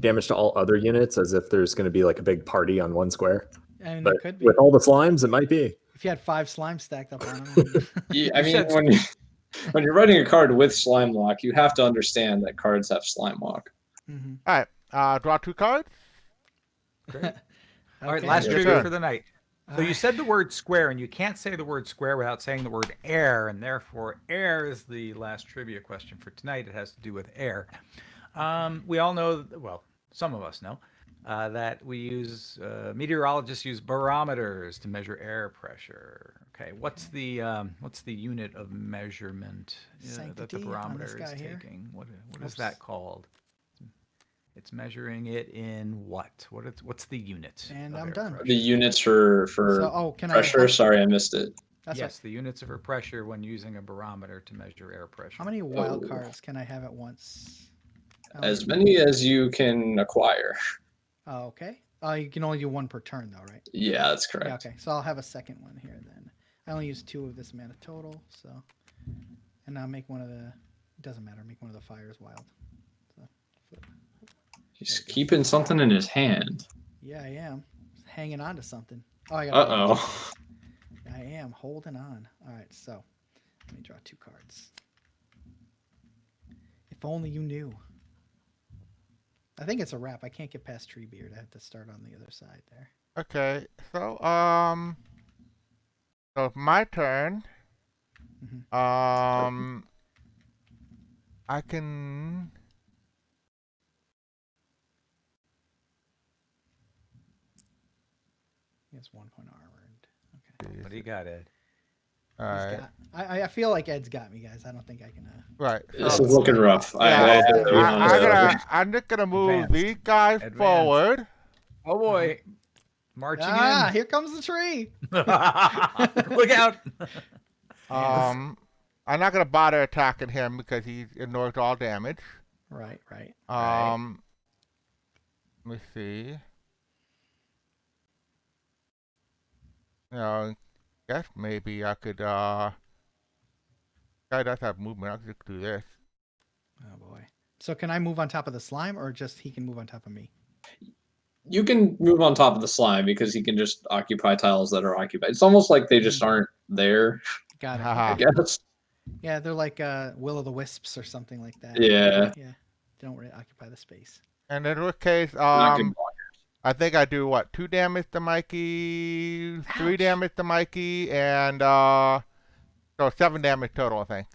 damage to all other units, as if there's going to be like a big party on one square. I mean, But there could be. with all the slimes, it might be. If you had 5 slimes stacked up on them. yeah, I mean, when you're writing a card with slime walk, you have to understand that cards have slime walk. Mm-hmm. All right. Draw 2 cards. Great. All right, Okay. last Your trivia turn. for the night. So you said the word square, and you can't say the word square without saying the word air, and therefore air is the last trivia question for tonight. It has to do with air. We all know, well, some of us know, that we use, meteorologists use barometers to measure air pressure. Okay, what's the unit of measurement that the Sanctity on barometer this is guy here. taking? What is that called? It's measuring it in what? What's the unit? And of I'm air done. pressure? The units for Can pressure. Sorry, I missed it. That's Yes, the units of air pressure when using a barometer to measure air pressure. How many wild cards can I have at once? As many as you can acquire. Oh, okay. You can only do 1 per turn, though, right? Yeah, that's correct. Yeah, okay. So I'll have a second one here then. I only use 2 of this mana total, so. And I'll make one of the. It doesn't matter. Make one of the fires wild. So, flip. He's keeping something in his hand. Yeah, I am. Hanging on to something. Oh, I got. Uh-oh. I am holding on. All right, so let me draw 2 cards. If only you knew. I think it's a wrap. I can't get past Treebeard. I have to start on the other side there. Okay. So so it's my turn. Mhm. I can. He has 1 point armored. Okay. What do you got, Ed? All He's right. got- I feel like Ed's got me, guys. I don't think I can. Right. This So, is looking rough. I'm just gonna move Advanced. these guys Advanced. forward. Oh boy, marching Here comes the tree. in. Look out! I'm not gonna bother attacking him because he ignores all damage. Right. Let me see. Guess maybe I could. Guy does have movement. I could just do this. Oh boy. So can I move on top of the slime, or just he can move on top of me? you can move on top of the slime because he can just occupy tiles that are occupied. It's almost like they just aren't there, Got it. Haha. I Okay. guess. Yeah, they're like Will-o'-the-wisps or something like that. Yeah. Yeah. They don't really occupy the space. And in this case, Not good blockers. I think I do what, 2 damage to Mikey, 3 Ouch. damage to Mikey, and so 7 damage total, I think.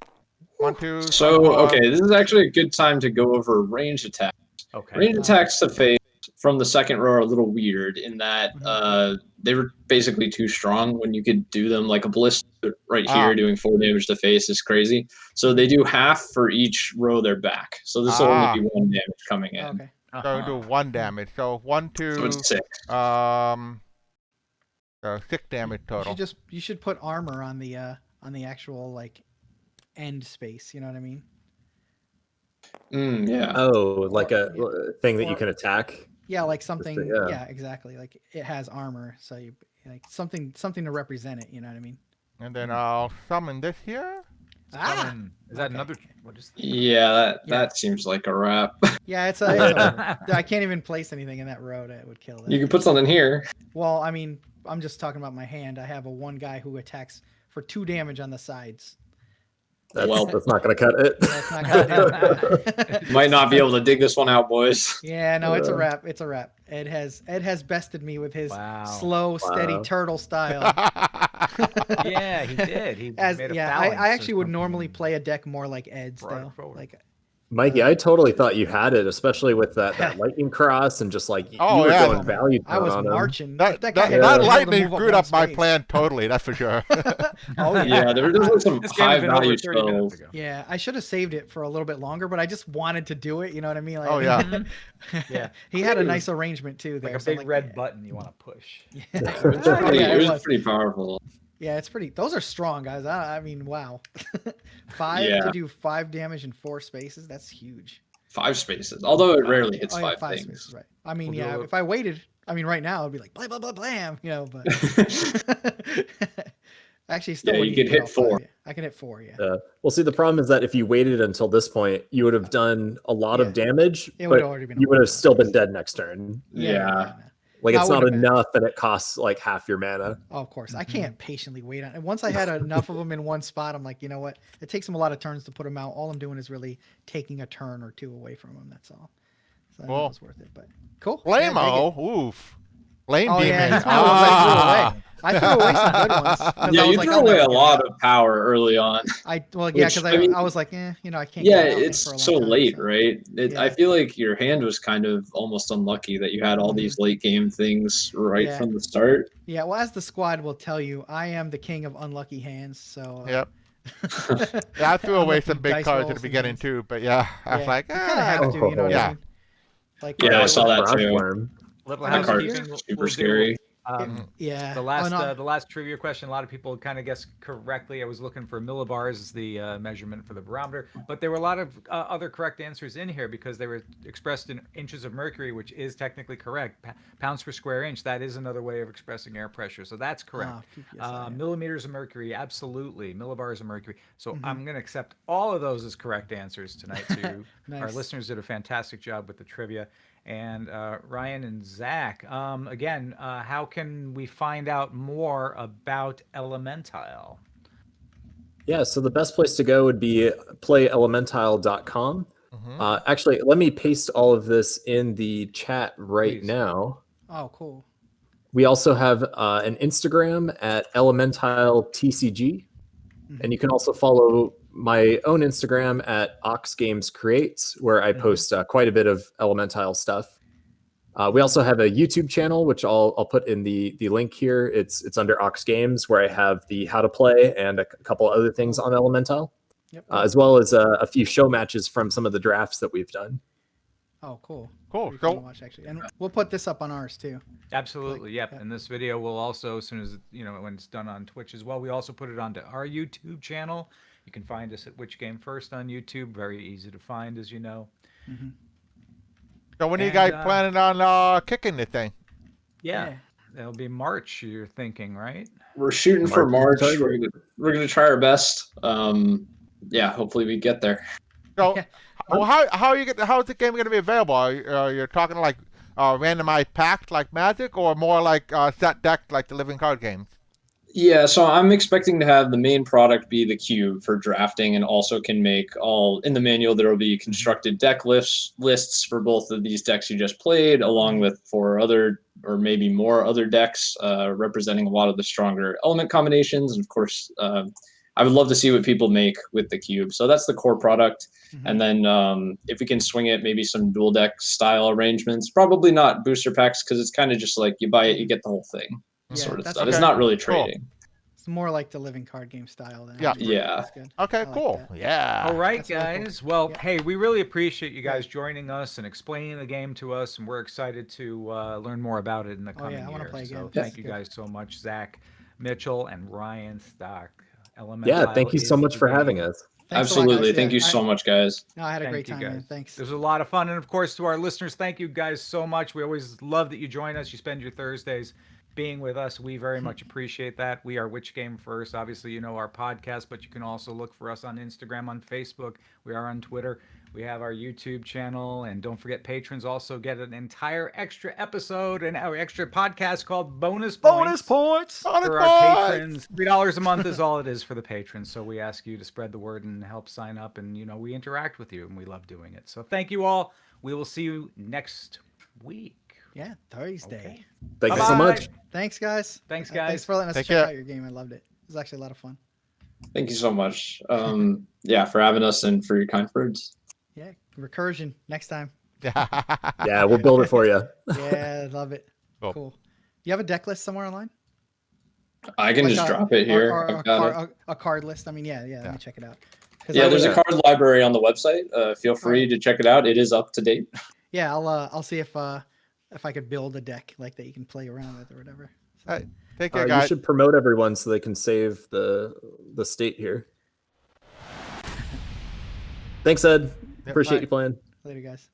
1, 2, 3, So 4. okay, this is actually a good time to go over range attacks. Okay. Range attacks to face from the second row are a little weird in that they were basically too strong when you could do them. Like a blister right here doing 4 damage to face is crazy. So they do half for each row they're back. So this will only be 1 damage coming in. Okay. So do 1 damage. So 1, So 2, it's 6. so 6 damage total. You should put armor on the actual like end space. You know what I mean? Yeah. Oh, like a thing that you Or- can attack. Yeah, like something. yeah. Yeah, exactly. Like it has armor, so you like something to represent it. You know what I mean? And then I'll summon this here. Is that Okay. another? What is? Yeah, that seems like a wrap. Yeah, it's a I can't even place anything in that row that would kill that. You can put something here. Well, I mean, I'm just talking about my hand. I have a one guy who attacks for 2 damage on the sides. That's, Well- that's not going to cut it. That's not gonna do it. Might not be able to dig this one out, boys. Yeah, no, it's a wrap. It's a wrap. Ed has bested me with his Wow. slow, steady Wow. turtle style. Yeah, he did. He As made a yeah, phalanx I or actually would something normally and play a deck more like Ed's brought it though. forward. Like Mikey, I totally thought you had it, especially with that lightning cross and just like you Oh, were yeah. going value I was on him. marching. that If guy had been that able to lightning move up screwed one up my space. plan totally, that's for sure. Oh Yeah, there's like some This game high had been over value 30 minutes spells. ago. Yeah, I should have saved it for a little bit longer, but I just wanted to do it. You know what I mean? Like, Oh, yeah. Yeah. he had a nice arrangement too. There, Like a so big like, red button you want to push. Yeah, It was, Oh, pretty, yeah, it it was pretty powerful. Yeah, it's pretty. Those are strong, guys. I mean, wow. 5 Yeah. to do 5 damage in 4 spaces. That's huge. 5 spaces. Although it rarely hits Oh, yeah, 5 things. spaces, right? I mean, We'll do a yeah. little- If I waited, I mean, right now it'd be like blah blah blah blam, you know. But actually, still, Yeah, when you could hit all 5, 4. yeah. I can hit 4. Yeah. Well, see, the problem is that if you waited until this point, you would have done a lot of damage, It would but already been you would over. have still been dead next turn. Yeah. no. Like No, it's it not wouldn't have been. enough, and it costs like half your mana. Oh, of course. I can't patiently wait on. And once I had enough of them in one spot, I'm like, you know what? It takes them a lot of turns to put them out. All I'm doing is really taking a turn or 2 away from them. That's all. So I know Cool. it was worth it. But cool. Yeah, dig it. Flamo, oof. Flame Oh, demon. yeah, that's one of the ones I threw away. I threw away some good ones. 'cause Yeah, I was you like, threw I'll away never a get lot it. of power early on. Well, yeah, which, because I mean- I was like, you know, I can't. Yeah, get it out it's for a long so time, late, so- right? Yeah. I feel like your hand was kind of almost unlucky that you had all these late game things right Yeah. from the start. Yeah, well, as the squad will tell you, I am the king of unlucky hands. So. Yep. Yeah, I threw away Unlucky some big dice cards at rolls the and beginning things. too, but yeah, I was Yeah, like, you kind of have to, you know what yeah. I mean? Like, Yeah, I like, saw that Frost too. worm. Little I mean, housekeeping. Super we'll do. scary. Yeah. The Oh, last no. the last trivia question, a lot of people kind of guessed correctly. I was looking for millibars as the measurement for the barometer, but there were a lot of other correct answers in here because they were expressed in inches of mercury, which is technically correct. Pounds per square inch, that is another way of expressing air pressure, so that's correct. PPSI, yeah. Millimeters of mercury, absolutely. Millibars of mercury. So Mm-hmm. I'm going to accept all of those as correct answers tonight. Too. Our Nice. listeners did a fantastic job with the trivia. And Ryan and Zach, again, how can we find out more about Elementile? Yeah, so the best place to go would be playelementile.com. Actually, let me paste all of this in the chat right Please. now. Oh, cool. We also have an Instagram at ElementileTCG. And you can also follow my own Instagram at Ox Games Creates, where I post quite a bit of Elementile stuff. We also have a YouTube channel, which I'll put in the link here. It's under Ox Games, where I have the how to play and a couple other things on Elementile, Yep. as well as a few show matches from some of the drafts that we've done. Oh, cool. Cool. Pretty fun to So, watch, actually. And we'll put this up on ours too. Absolutely, yep. yeah. And this video will also, as soon as when it's done on Twitch as well, we also put it onto our YouTube channel. You can find us at Which Game First on YouTube. Very easy to find, as you know. so when are you And, guys planning on kicking the thing? Yeah, it'll be March. You're thinking, right? We're shooting for March. March is the We're gonna try our best. Yeah, hopefully we get there. So, Yeah. well, how is the game going to be available? You're talking like randomized packs like Magic, or more like set decks like the living card games? Yeah, so I'm expecting to have the main product be the cube for drafting, and also can make all in the manual. There will be constructed deck lists for both of these decks you just played, along with 4 other or maybe more other decks representing a lot of the stronger element combinations. And of course, I would love to see what people make with the cube. So that's the core product. And then if we can swing it, maybe some dual deck style arrangements. Probably not booster packs, because it's kind of just like you buy it, you get the whole thing. Yeah, Sort of that's stuff. okay. It's not really Cool. trading. It's more like the living card game style. Then. Yeah. Yeah. That's good. Okay, I like cool. that. Yeah. All right, That's really cool. guys. Well, Yeah. hey, we really appreciate you guys Right. joining us and explaining the game to us, and we're excited to learn more about it in the coming I wanna year. play again. So Yeah. thank you guys so much, Zach Mitchell and Ryan Stock. Yeah, Elementile thank you so is much the for having game. us. Thanks a lot, Absolutely. guys. Thank Yeah, you so much, guys. No, I had a Thank great you, time, man. guys. Thanks. This was a lot of fun. And of course, to our listeners, thank you guys so much. We always love that you join us. You spend your Thursdays being with us. We very much appreciate that. We are Which Game First. Obviously, you know our podcast, but you can also look for us on Instagram, on Facebook. We are on Twitter. We have our YouTube channel. And don't forget, patrons also get an entire extra episode and our extra podcast called Bonus Points. Points. For our patrons. $3 a month is all it is for the patrons. So we ask you to spread the word and help sign up. And, we interact with you, and we love doing it. So thank you all. We will see you next week. Yeah, Thursday. Okay. Thank you so Bye-bye. much. Thanks, guys. Thanks, Thanks guys. for letting us Take check care. out your game. I loved it. It was actually a lot of fun. Thank you so much. Yeah, for having us and for your kind words. Yeah, recursion next time. Yeah, we'll build it for you. Yeah, I love it. Cool. Cool. You have a deck list somewhere online? I can Like just a- drop it here. Or I've got it. a card list. I mean, yeah. Let me check it out. 'Cause Yeah, I there's was- a card library on the website. Feel free to check it out. It is up to date. Yeah, I'll see if I could build a deck like that you can play around with or whatever. So, All right. Take care, You guys. should promote everyone so they can save the state here. Thanks, Ed. Yep, Appreciate bye. you playing. later, guys.